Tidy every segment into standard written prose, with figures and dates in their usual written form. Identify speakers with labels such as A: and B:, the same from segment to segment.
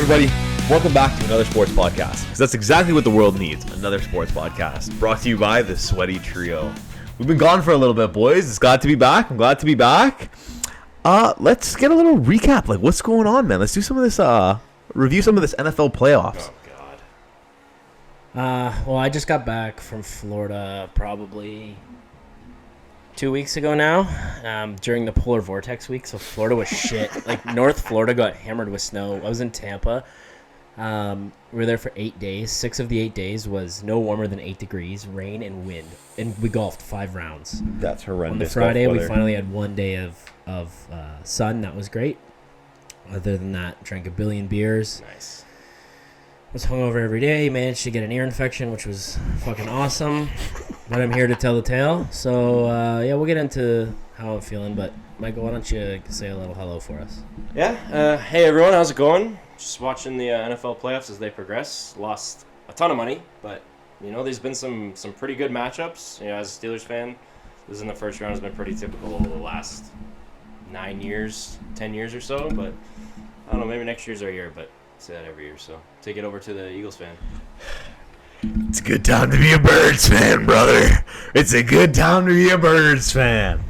A: everybody? Welcome back to another sports podcast, because that's exactly what the world needs, another sports podcast, brought to you by the Sweaty Trio. We've been gone for a little bit, boys. It's glad to be back. I'm glad to be back. Let's get a little recap. Like, what's going on, man? Let's do some of this, review some of this NFL playoffs.
B: Oh, God.
C: Well, I just got back from Florida probably 2 weeks ago now, during the polar vortex week. So Florida was shit. Like, North Florida got hammered with snow. I was in Tampa. We were there for 8 days. 6 of the 8 days was no warmer than 8 degrees, rain and wind. And we golfed 5 rounds.
A: That's horrendous.
C: On the Friday, we finally had 1 day of sun. That was great. Other than that, drank a billion beers.
B: Nice.
C: Was hungover every day. Managed to get an ear infection, which was fucking awesome. But I'm here to tell the tale. So, yeah, we'll get into how I'm feeling. But, Michael, why don't you say a little hello for us?
B: Yeah. Hey, everyone. How's it going? Just watching the NFL playoffs as they progress. Lost a ton of money, but, you know, there's been some pretty good matchups. You know, as a Steelers fan, this in the first round has been pretty typical over the last 9 years, 10 years or so. But, I don't know, maybe next year's our year, but I say that every year. So, take it over to the Eagles fan.
A: It's a good time to be a Birds fan, brother. It's a good time to be a Birds fan.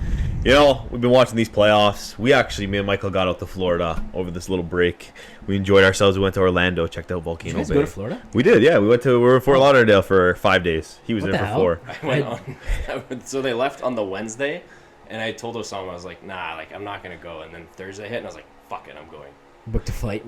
A: You know, we've been watching these playoffs. Me and Michael got out to Florida over this little break. We enjoyed ourselves. We went to Orlando, checked out Volcano Bay.
C: Did you guys go to Florida?
A: We did, yeah. We were in Fort Lauderdale for 5 days. He was
C: What
A: there
C: the
A: for
C: hell?
A: 4.
B: I went on. So they left on the Wednesday, and I told Osama, I was like, nah, like, I'm not going to go. And then Thursday hit, and I was like, fuck it, I'm going.
C: Booked a flight.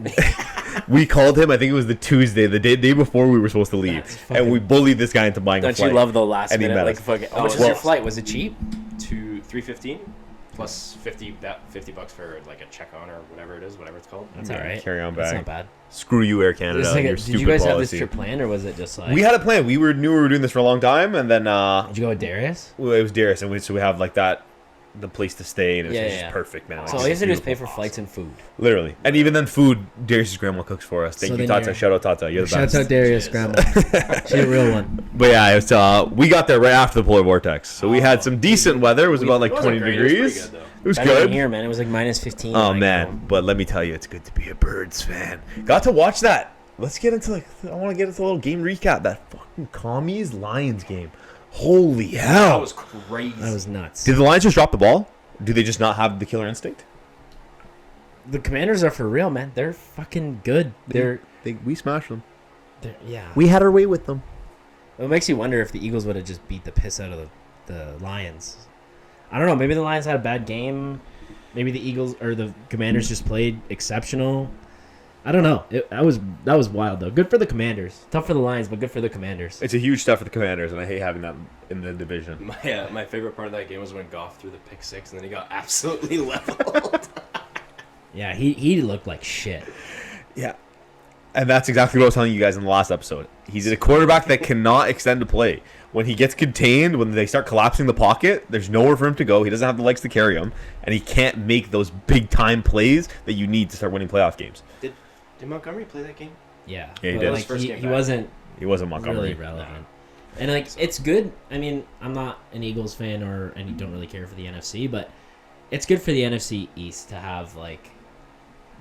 A: We called him, I think it was the Tuesday, the day before we were supposed to leave. And we bullied this guy into buying a
B: Don't
A: flight.
B: you love the last
A: And he
B: minute?
A: met
B: Like,
A: us.
B: fucking,
C: How much was your flight? Was it cheap?
B: to $315 plus $50 for like a check on or whatever it's called.
C: That's all right.
A: Carry on
C: That's
A: bag.
C: not bad.
A: Screw you, Air Canada.
C: Just like
A: Your
C: did
A: stupid
C: you guys have
A: policy.
C: this trip planned, or was it just like...
A: We had a plan. Knew we were doing this for a long time, and then
C: Did you go with Darius?
A: it was Darius, and so we have like the place to stay, and it was
C: Yeah,
A: just
C: yeah.
A: perfect, man.
C: So all you have to do is pay for flights and food.
A: Literally. And even then, food, Darius' grandma cooks for us. Thank
C: So
A: you,
C: then
A: Tata.
C: you're-
A: Shout out, Tata. You're the
C: Shout
A: best.
C: out Darius'
B: Cheers.
C: grandma. She's a real one.
A: But yeah, it was, we got there right after the polar vortex. So we had some decent weather. It was about like
B: It wasn't
A: 20
B: great. It was pretty
A: degrees.
B: good, though.
A: It was
C: Better than
A: good.
C: here, man. It was like minus 15.
A: Oh,
C: like,
A: man. But let me tell you, it's good to be a Birds fan. Got to watch that. Let's get into I want to get into a little game recap. That fucking Commies-Lions game. Holy hell.
B: That was crazy.
C: That was nuts.
A: Did the Lions just drop the ball? Do they just not have the killer instinct?
C: The Commanders are for real, man. They're fucking good.
A: We smashed them.
C: Yeah.
A: We had our way with them.
C: It makes you wonder if the Eagles would have just beat the piss out of the Lions. I don't know. Maybe the Lions had a bad game. Maybe the Eagles or the Commanders just played exceptional. I don't know. That was wild, though. Good for the Commanders. Tough for the Lions, but good for the Commanders.
A: It's a huge step for the Commanders, and I hate having that in the division.
B: My favorite part of that game was when Goff threw the pick six and then he got absolutely leveled.
C: Yeah, he looked like shit.
A: Yeah. And that's exactly what I was telling you guys in the last episode. He's a quarterback that cannot extend a play. When he gets contained, when they start collapsing the pocket, there's nowhere for him to go. He doesn't have the legs to carry him, and he can't make those big-time plays that you need to start winning playoff games.
B: Did Montgomery play that game?
C: Yeah.
A: Yeah, he
C: but,
A: did.
C: Like,
B: His first game
C: he
B: back.
C: wasn't
A: He wasn't Montgomery.
C: really relevant. And, like, it's good. I mean, I'm not an Eagles fan and you don't really care for the NFC, but it's good for the NFC East to have, like,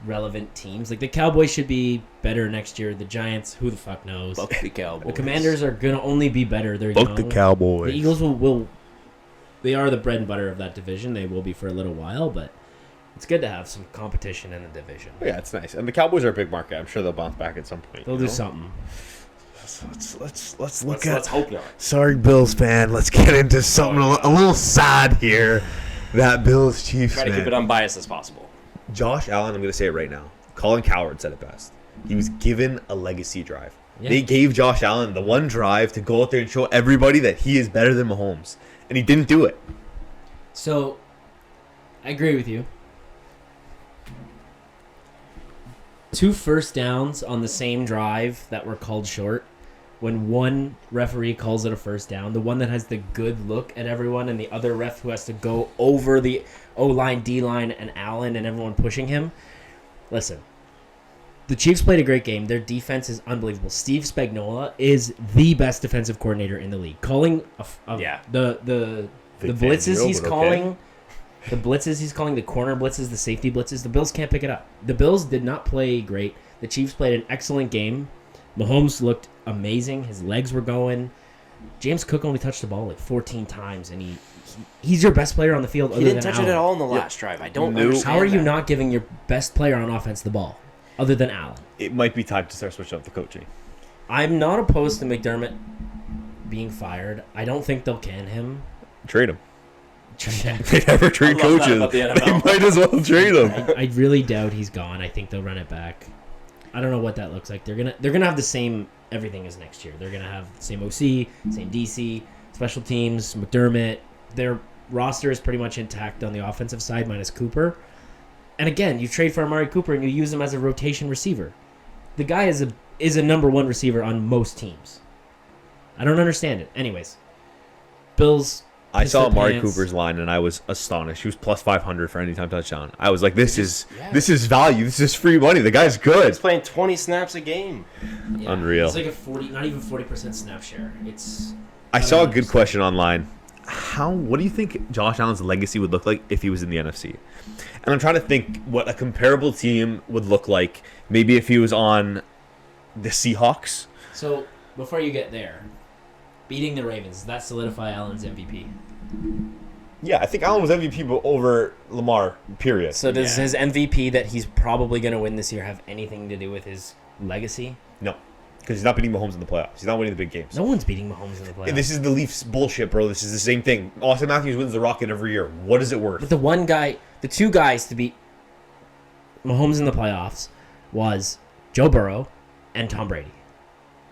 C: relevant teams. Like, the Cowboys should be better next year. The Giants, who the fuck knows?
B: Fuck the Cowboys.
C: The Commanders are going to only be better. They're
A: Fuck
C: young.
A: the Cowboys.
C: The Eagles will they are the bread and butter of that division. They will be for a little while, but it's good to have some competition in the division.
A: Yeah, it's nice. And the Cowboys are a big market. I'm sure they'll bounce back at some point.
C: They'll do something.
A: Let's look at.
B: Let's hope not.
A: Sorry, Bills fan. Let's get into something a little sad here. That Bills Chiefs
B: Try to keep it unbiased as possible.
A: Josh Allen, I'm going to say it right now. Colin Cowherd said it best. He was given a legacy drive.
C: Yeah.
A: They gave Josh Allen the one drive to go out there and show everybody that he is better than Mahomes. And he didn't do it.
C: So, I agree with you. 2 first downs on the same drive that were called short. When one referee calls it a first down, the one that has the good look at everyone and the other ref who has to go over the O-line, D-line, and Allen and everyone pushing him. Listen, the Chiefs played a great game. Their defense is unbelievable. Steve Spagnuolo is the best defensive coordinator in the league. Calling the
A: Big
C: blitzes
A: fan,
C: he's
A: but
C: calling, the blitzes he's calling, the corner blitzes, the safety blitzes, the Bills can't pick it up. The Bills did not play great. The Chiefs played an excellent game. Mahomes looked amazing. His legs were going. James Cook only touched the ball like 14 times, and he's your best player on the field.
B: He didn't touch it at all in the last drive. I don't understand.
C: How are you
B: that.
C: not giving your best player on offense the ball, other than Allen?
A: It might be time to start switching up the coaching.
C: I'm not opposed to McDermott being fired. I don't think they'll can him.
A: Trade him. They never trade
B: I love that
A: coaches.
B: about the
A: They
B: NFL.
A: might as well trade him.
C: I really doubt he's gone. I think they'll run it back. I don't know what that looks like. They're gonna have the same everything as next year. They're gonna have the same OC, same DC, special teams, McDermott. Their roster is pretty much intact on the offensive side, minus Cooper. And again, you trade for Amari Cooper and you use him as a rotation receiver. The guy is a number one receiver on most teams. I don't understand it. Anyways, Bills.
A: I saw
C: pissed their
A: Amari
C: pants.
A: Cooper's line and I was astonished. He was plus 500 for anytime touchdown. I was like, this is value. This is free money. The guy's good.
B: He's playing 20 snaps a game.
C: Yeah,
A: Unreal.
C: It's like a 40, not even 40% snap share.
A: I saw a good question online. What do you think Josh Allen's legacy would look like if he was in the NFC? And I'm trying to think what a comparable team would look like. Maybe if he was on the Seahawks.
C: So before you get there, beating the Ravens, does that solidify Allen's MVP?
A: Yeah, I think Allen was MVP over Lamar, period.
C: So does his MVP that he's probably going to win this year have anything to do with his legacy?
A: No, because he's not beating Mahomes in the playoffs. He's not winning the big games.
C: No one's beating Mahomes in the playoffs.
A: And this is the Leafs bullshit, bro. This is the same thing. Austin Matthews wins the Rocket every year. What is it worth?
C: But the two guys to beat Mahomes in the playoffs was Joe Burrow and Tom Brady.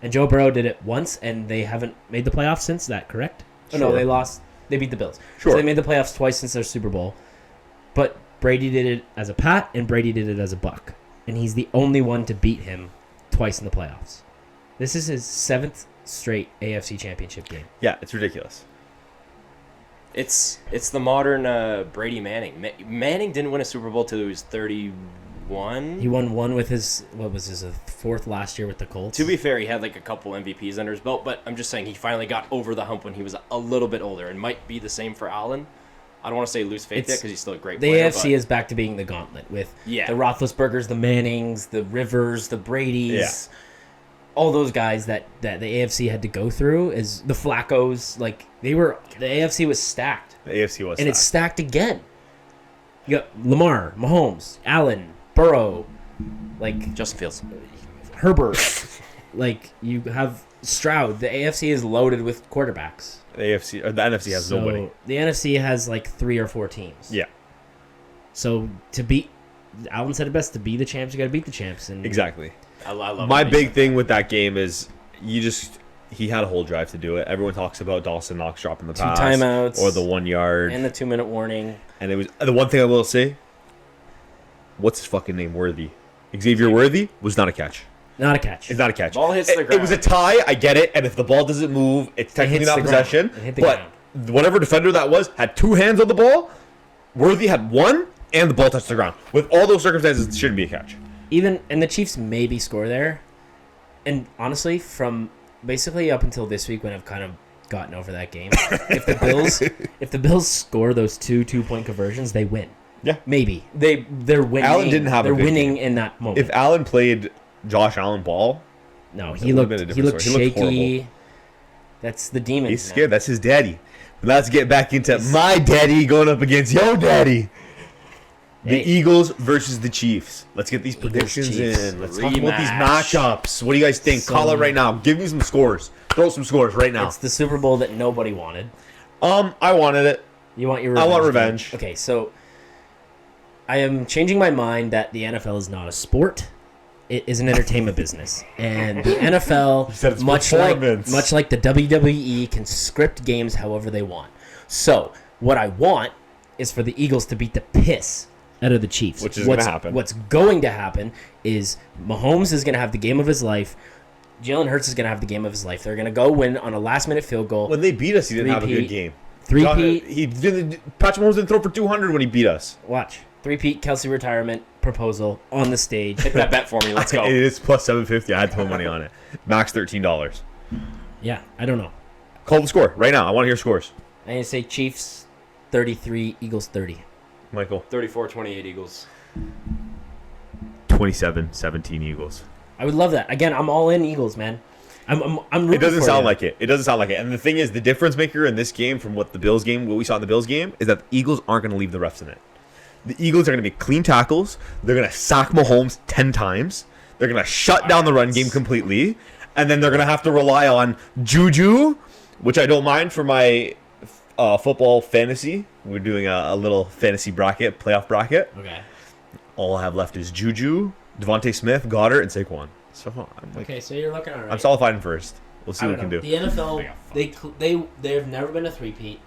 C: And Joe Burrow did it once, and they haven't made the playoffs since that, correct? Oh, no,
A: Sure.
C: they lost. They beat the Bills.
A: Sure.
C: So they made the playoffs twice since their Super Bowl. But Brady did it as a Pat, and Brady did it as a Buck. And he's the only one to beat him twice in the playoffs. This is his 7th straight AFC Championship game.
A: Yeah, it's ridiculous.
B: It's the modern Brady Manning. Manning didn't win a Super Bowl till he was 31.
C: He won one with his, fourth last year with the Colts.
B: To be fair, he had like a couple MVPs under his belt, but I'm just saying he finally got over the hump when he was a little bit older, and might be the same for Allen. I don't want to say lose faith yet because he's still a great
C: The
B: player.
C: AFC is back to being the gauntlet with the
B: Yeah.
C: Roethlisbergers, the Mannings, the Rivers, the Bradys, all those guys that the AFC had to go through. Is the Flaccos, the AFC was stacked,
A: The AFC was
C: and it's stacked again. You got Lamar, Mahomes, Allen, Burrow,
B: Justin Fields.
C: Herbert, you have Stroud. The AFC is loaded with quarterbacks.
A: The AFC or the NFC has nobody.
C: The NFC has 3 or 4 teams.
A: Yeah,
C: So Allen said it best, to be the champs, you got to beat the champs. And
A: exactly.
B: I love
A: My
B: it.
A: big thing with that game is he had a whole drive to do it. Everyone talks about Dawson Knox dropping the
C: 2
A: pass
C: timeouts
A: or the 1 yard,
C: and the 2-minute warning.
A: and it was the one thing I will say. What's his fucking name? Worthy. Xavier Worthy was not a catch.
C: Not a catch.
A: It's not a catch.
B: Ball hits the
A: It was a
B: ground.
A: tie. I get it. And if the ball doesn't move, it's technically
C: hits
A: not
C: the
A: possession.
C: ground. It hit the
A: But
C: ground.
A: whatever defender that was had 2 hands on the ball. Worthy had 1, and the ball touched the ground. With all those circumstances, it shouldn't be a catch.
C: And the Chiefs maybe score there. And honestly, from basically up until this week when I've kind of gotten over that game, if the Bills score those 2 2-point conversions, they win.
A: Yeah.
C: Maybe. They're winning.
A: Allen didn't have a
C: They're
A: good
C: winning
A: game.
C: in that moment.
A: If Allen played Josh Allen ball,
C: No,
A: It
C: he
A: would've
C: looked
A: been a
C: he
A: different
C: looked
A: story. He looked
C: shaky.
A: horrible.
C: That's the demons.
A: he's
C: now.
A: scared. That's his daddy. But let's get back into my daddy going up against your daddy. The
C: Hey.
A: Eagles versus the Chiefs. Let's get these
C: Eagles,
A: predictions
C: Chiefs.
A: in. Let's talk about these
B: Rematch.
A: matchups. What do you guys think?
C: So-
A: Call it right now. Give me some scores. Throw some scores right now.
C: It's the Super Bowl that nobody wanted.
A: I wanted it.
C: You want your
A: I
C: revenge.
A: want
C: game.
A: revenge.
C: Okay, so I am changing my mind that the NFL is not a sport. It is an entertainment business. And the NFL,
A: You said it's
C: much
A: performance.
C: like the WWE, can script games however they want. So, what I want is for the Eagles to beat the piss out of the Chiefs.
A: Which is gonna happen.
C: What's going to happen is Mahomes is going to have the game of his life. Jalen Hurts is going to have the game of his life. They're going to go win on a last-minute field goal.
A: When they beat us, he didn't have a good
C: Three-peat.
A: game.
C: Three-peat.
A: He didn't. Patrick Mahomes didn't throw for 200 when he beat us.
C: Watch. Three-peat Kelsey retirement proposal on the stage.
B: Hit that bet for me. Let's go.
A: It is plus 750. I had to put money on it. Max $13.
C: Yeah, I don't know.
A: Call the score right now. I want to hear scores.
C: I'm going to say Chiefs 33, Eagles 30.
A: Michael.
B: 34-28 Eagles.
A: 27-17 Eagles.
C: I would love that. Again, I'm all in Eagles, man. I'm rooting
A: It doesn't
C: for
A: sound
C: you.
A: like it. It doesn't sound like it. And the thing is, the difference maker in this game from what we saw in the Bills game, is that the Eagles aren't going to leave the refs in it. The Eagles are going to be clean tackles. They're going to sack Mahomes 10 times. They're going to shut down the run game completely. And then they're going to have to rely on Juju, which I don't mind for my football fantasy. We're doing a little fantasy bracket, playoff bracket.
C: Okay.
A: All I have left is Juju, Devontae Smith, Goddard, and Saquon. So I'm like,
C: Okay, so you're looking at it right.
A: I'm solidifying first. We'll see what we can do.
C: The NFL, they've never been a three-peat.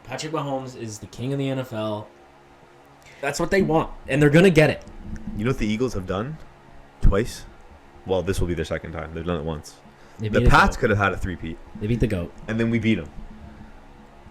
C: Patrick Mahomes is the king of the NFL. That's what they want, and they're gonna get it.
A: You know what the Eagles have done twice? Well, this will be their second time. They've done it once.
C: They
A: The
C: beat
A: Pats
C: goat.
A: could have had a three-peat,
C: They beat the goat.
A: and then we beat him.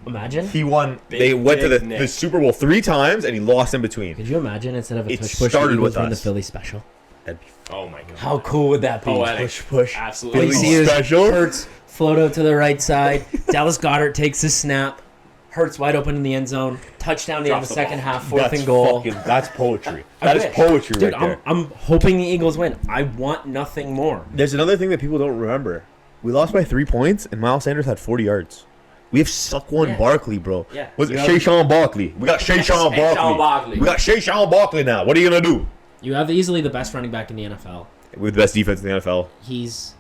C: Imagine.
A: He won.
B: Big,
A: They went to
B: big
A: the
B: Nick.
A: Super Bowl 3 times, and he lost in between.
C: Could you imagine instead of a
A: It
C: push push,
A: started
C: the Eagles
A: with
C: win the
A: us.
C: Philly special?
A: That'd be
B: Oh my god.
C: How cool would that be?
B: Poetic.
A: push.
B: Absolutely.
C: All you
A: Philly
C: see is
A: special.
C: Hurts float out to the right side. Dallas Goedert takes his snap. Hurts wide open in the end zone. Touchdown in the
B: Drops the
C: second
B: ball.
C: half, fourth and goal.
A: That's poetry.
C: I
A: That is
C: wish.
A: poetry
C: Dude,
A: right there.
C: I'm hoping the Eagles win. I want nothing more.
A: There's another thing that people don't remember. We lost by 3 points, and Miles Sanders had 40 yards. We have Saquon
C: Yeah.
A: Barkley, bro.
C: Yeah.
A: Was it
C: You have-
A: Shayshawn Barkley? We got Shayshawn
B: Shayshawn
A: Barkley.
B: Barkley.
A: We got Shayshawn Barkley now. What are you gonna do?
C: You have easily the best running back in the NFL.
A: With the best defense in the NFL.
C: He's,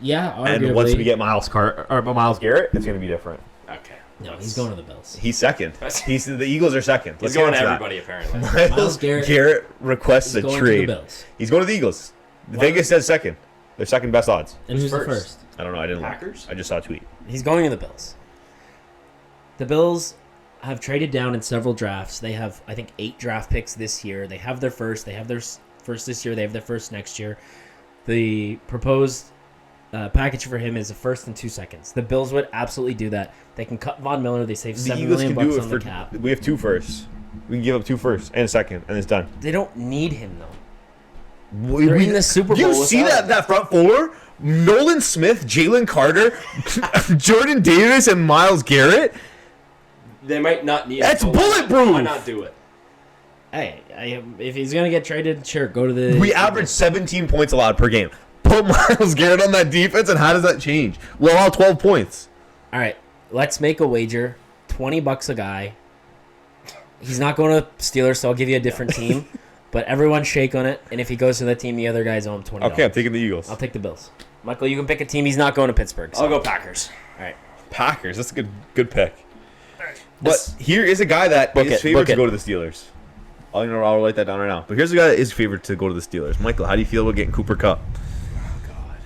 C: arguably.
A: And once we get Miles Garrett, it's gonna be different.
B: Okay.
C: No, he's going to the Bills.
A: He's second. The Eagles are second.
B: He's
A: Let's
B: going
A: get
B: to
A: into
B: everybody apparently.
A: that.
C: Miles Garrett
A: Garrett requests
C: He's
A: a
C: going
A: trade.
C: to the Bills.
A: He's going to the Eagles. Vegas says second. They're second best odds.
C: And who's the
B: First.
C: first?
A: I don't know. I didn't look.
B: Packers?
A: I just saw a tweet.
C: He's going to the Bills. The Bills have traded down in several drafts. They have, I think, 8 draft picks this year. They have their first. They have their first this year. They have their first next year. The proposed package for him is a first and 2 seconds. The Bills would absolutely do that. They can cut Von Miller. They save
A: The
C: $7
A: Eagles
C: million
A: can do
C: bucks
A: it
C: on
A: for.
C: the cap.
A: We have 2 firsts. We can give up 2 firsts and a second, and it's done.
C: They don't need him though. They're in the Super Bowl.
A: You
C: without
A: see
C: him.
A: that front four? Nolan Smith, Jalen Carter, Jordan Davis, and Miles Garrett.
B: They might not need
A: That's
B: it, but
A: bulletproof.
B: Why not do it?
C: Hey, if he's gonna get traded, sure, go to the.
A: We average 17 points allowed per game. Put Miles Garrett on that defense, and how does that change? We'll allow 12 points.
C: All right, let's make a wager. $20 a guy. He's not going to Steelers, so I'll give you a different team. But everyone shake on it, and if he goes to that team, the other guys owe him $20.
A: Okay, I'm taking the Eagles.
C: I'll take the Bills. Michael, you can pick a team. He's not going to Pittsburgh. So.
B: I'll go Packers.
C: All right.
A: Packers. That's a good pick. But
C: This-
A: here is a guy that
C: Book
A: is
C: it,
A: favored
C: book
A: to
C: it.
A: go to the Steelers. I'll write that down right now. But here's a guy that is favored to go to the Steelers. Michael, how do you feel about getting Cooper Kupp?
B: God.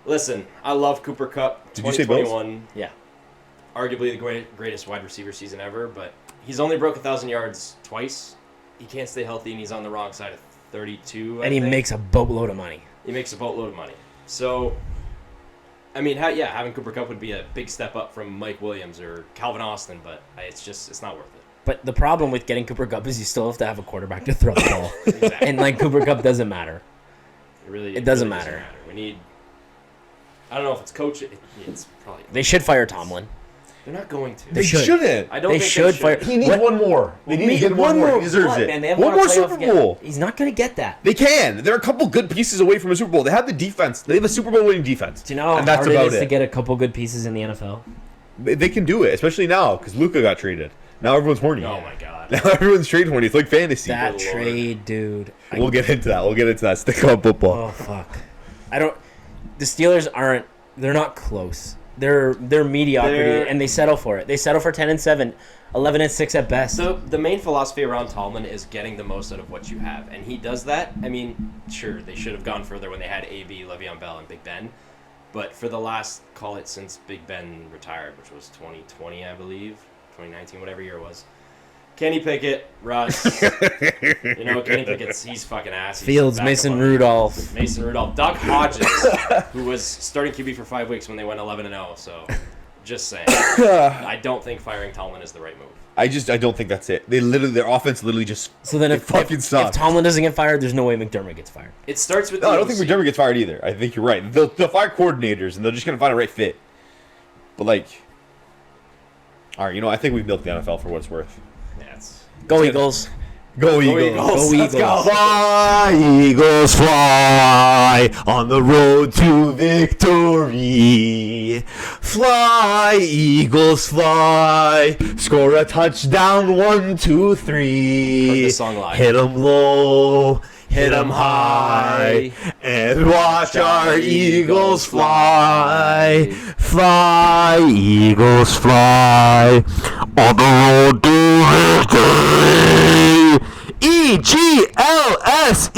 B: Listen, I love Cooper Kupp.
A: Did you say Bills?
B: 2021,
C: Yeah.
B: arguably the greatest wide receiver season ever, but he's only broke 1,000 yards twice. He can't stay healthy, and he's on the wrong side of 32.
C: And he makes a boatload of money.
B: He makes a boatload of money. So, I mean, having Cooper Kupp would be a big step up from Mike Williams or Calvin Austin, but it's not worth it.
C: But the problem with getting Cooper Kupp is you still have to have a quarterback to throw the ball.
B: Exactly.
C: And, like, Cooper Kupp doesn't matter.
B: It
C: doesn't
B: really
C: matter.
B: We need. I don't know if it's coach. It's probably.
C: They should fire Tomlin.
B: They're not going to.
C: They should.
A: shouldn't.
B: I don't
C: They
B: think
C: should
B: they
C: fire.
B: should.
A: He needs
C: What-
A: one more. They need to get one more. He deserves
C: What,
A: it.
C: Man, they haven't
A: One
C: won a
A: more
C: playoff
A: Super
C: yet.
A: Bowl.
C: He's not going to get that.
A: They can. They're a couple good pieces away from a Super Bowl. They have the defense. They have a Super Bowl winning defense.
C: Do you know how
A: and that's
C: hard it
A: about
C: is to get a couple good pieces in the NFL?
A: They can do it, especially now because LUKA got traded. Now everyone's horny.
B: Oh my god.
A: Now everyone's trade horny. It's like fantasy.
C: That
B: Good Lord.
C: trade, dude.
A: We'll get into that. Stick on football.
C: Oh fuck. The Steelers aren't. They're not close. They're mediocrity, and they settle for it. They settle for 10-7, 11-6 at best.
B: The main philosophy around Tomlin is getting the most out of what you have, and he does that. I mean, sure, they should have gone further when they had AB, Le'Veon Bell, and Big Ben, but for the last, call it since Big Ben retired, which was 2020, I believe, 2019, whatever year it was. Kenny Pickett, Russ, Kenny Pickett's, he's fucking ass. He's
C: Fields,
B: back
C: Mason
B: up on-
C: Rudolph.
B: Mason Rudolph, Doug Hodges, who was starting QB for 5 weeks when they went 11-0. So, just saying, I don't think firing Tomlin is the right move.
A: I don't think that's it. Their offense literally just.
C: So then,
A: It fucking
C: if
A: sucks.
C: Tomlin doesn't get fired, there's no way McDermott gets fired.
B: It starts with.
A: No,
B: the
A: I don't think
B: OC.
A: McDermott gets fired either. I think you're right. They'll fire coordinators and they're just gonna find a right fit. But all right, I think we've milked the NFL for what it's worth.
B: Yeah, it's
C: Go Eagles.
A: Go Eagles.
B: Eagles.
C: Go
B: Let's go.
C: Eagles.
A: Fly, Eagles, fly on the road to victory. Fly, Eagles, fly. Score a touchdown, 1, 2, 3.
B: Heard this song live.
A: Hit 'em low, hit 'em high, and watch our Eagles fly. Fly, Eagles, fly on the road to victory. EGLSES,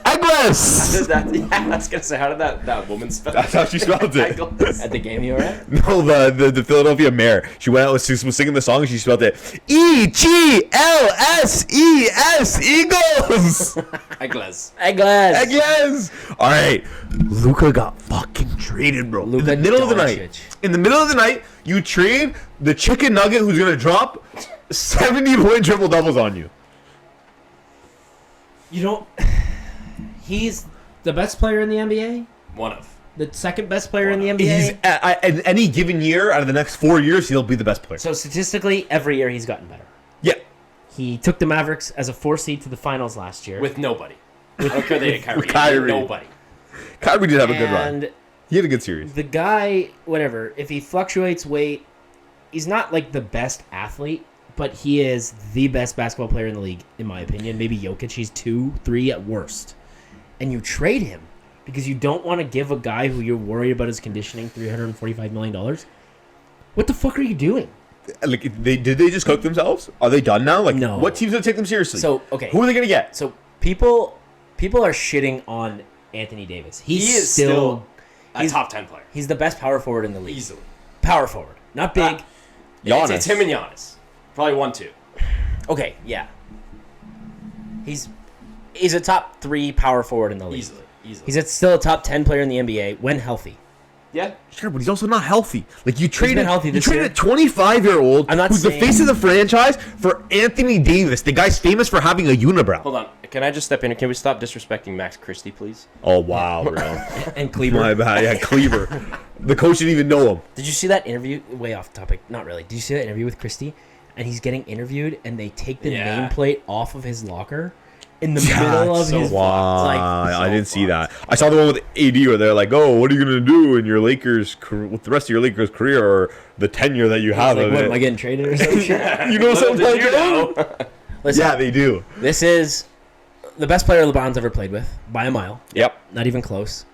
A: Eggless.
B: Yeah, I was gonna say, how did that woman spell?
A: That's how she spelled it.
C: At the game you were at?
A: No, the Philadelphia mayor. She went out, was singing the song, and she spelled it EGLSES, Eagles.
B: Eagles.
C: Eggless.
A: Eggless. All right, Luka got fucking traded, bro.
C: Luka
A: in the middle of the night.
C: Doncic.
A: In the middle of the night, you trade the chicken nugget who's gonna drop 70-point triple doubles on you.
C: You don't. He's the best player in the NBA.
B: One of.
C: The second best player in the NBA.
A: He's in any given year out of the next 4 years, he'll be the best player.
C: So statistically, every year he's gotten better.
A: Yeah.
C: He took the Mavericks as a 4 seed to the finals last year.
B: With nobody. I don't care they had Kyrie.
A: Kyrie.
B: Nobody.
A: Kyrie did have a good run.
C: And
A: He had a good series.
C: the guy, whatever, if he fluctuates weight, he's not like the best athlete, but he is the best basketball player in the league, in my opinion. Maybe Jokic, he's 2, 3 at worst. And you trade him because you don't want to give a guy who you're worried about his conditioning $345 million. What the fuck are you doing?
A: Like, did they just cook themselves? Are they done now? Like,
C: No.
A: what teams gonna take them seriously?
C: So, okay.
A: Who are they gonna get?
C: So people are shitting on Anthony Davis.
B: He is still a top 10 player.
C: He's the best power forward in the league.
B: Easily.
C: Power forward. Not big.
A: Giannis.
B: It's him and Giannis. Probably 1-2.
C: Okay, yeah. He's a top 3 power forward in the league.
B: Easily.
C: He's still a top 10 player in the NBA when healthy.
B: Yeah.
A: Sure, but he's also not healthy. Like, you traded
C: healthy
A: you
C: this
A: traded
C: year.
A: a 25-year-old
C: I'm not
A: who's the
C: saying-
A: face of the franchise for Anthony Davis. The guy's famous for having a unibrow.
B: Hold on. Can I just step in? Can we stop disrespecting Max Christie, please?
A: Oh, wow, bro.
C: And Cleaver.
A: My bad. Yeah, Cleaver. The coach didn't even know him.
C: Did you see that interview? Way off topic. Not really. Did you see that interview with Christie? And he's getting interviewed, and they take the
B: Yeah.
C: nameplate off of his locker in the middle of
A: so
C: his.
A: wow.
C: Like,
A: I
B: so
A: didn't see
B: fucked.
A: that. I saw the one with AD where they're like, "Oh, what are you gonna do in your Lakers with the rest of your Lakers career or the tenure that you have
C: like,
A: of
C: what
A: it?"
C: am I getting traded or some shit?
A: You know something
B: Did
A: like
B: you
A: that?
B: know?
C: Listen,
A: Yeah, they do.
C: this is the best player LeBron's ever played with by a mile.
A: Yep.
C: Not even close.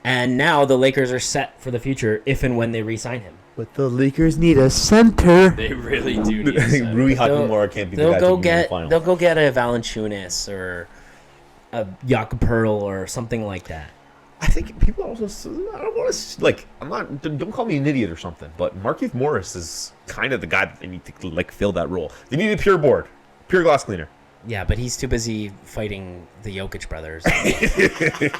C: And now the Lakers are set for the future if and when they re-sign him.
A: But the Lakers need a center.
B: They really do need to
A: Rui
B: set.
A: Hachimura can't be the
C: They'll
A: guy
C: go
A: taking them to the
C: get
A: final.
C: they'll go get a Valanciunas or a Jakob Pearl or something like that.
A: I think people also. I don't want to like. I'm not. Don't call me an idiot or something. But Markieff Morris is kind of the guy that they need to like fill that role. They need a pure board, pure glass cleaner.
C: Yeah, but he's too busy fighting the Jokic brothers.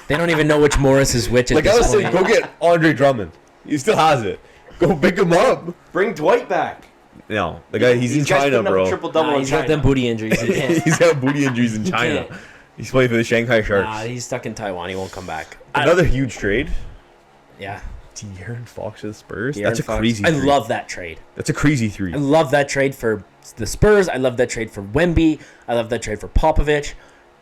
C: They don't even know which Morris is which at
A: Like I was
C: this
A: saying,
C: point.
A: go get Andre Drummond. He still has it. Go pick him up.
B: Bring Dwight back.
A: No, the guy. He's in
B: These guys
A: China,
B: putting up a
A: bro.
B: triple-double
C: Nah,
B: in
C: he's got
B: China.
C: them booty injuries. He can't.
A: He's got booty injuries in
C: He
A: China.
C: can't.
A: He's playing for the Shanghai Sharks.
C: Nah, he's stuck in Taiwan. He won't come back.
A: Another huge trade.
C: Yeah.
A: De'Aaron Fox to the Spurs.
C: De'Aaron
A: That's a
C: Fox.
A: crazy.
C: I
A: trade.
C: love that trade.
A: That's a crazy three.
C: I love that trade for the Spurs. I love that trade for Wemby. I love that trade for Popovich.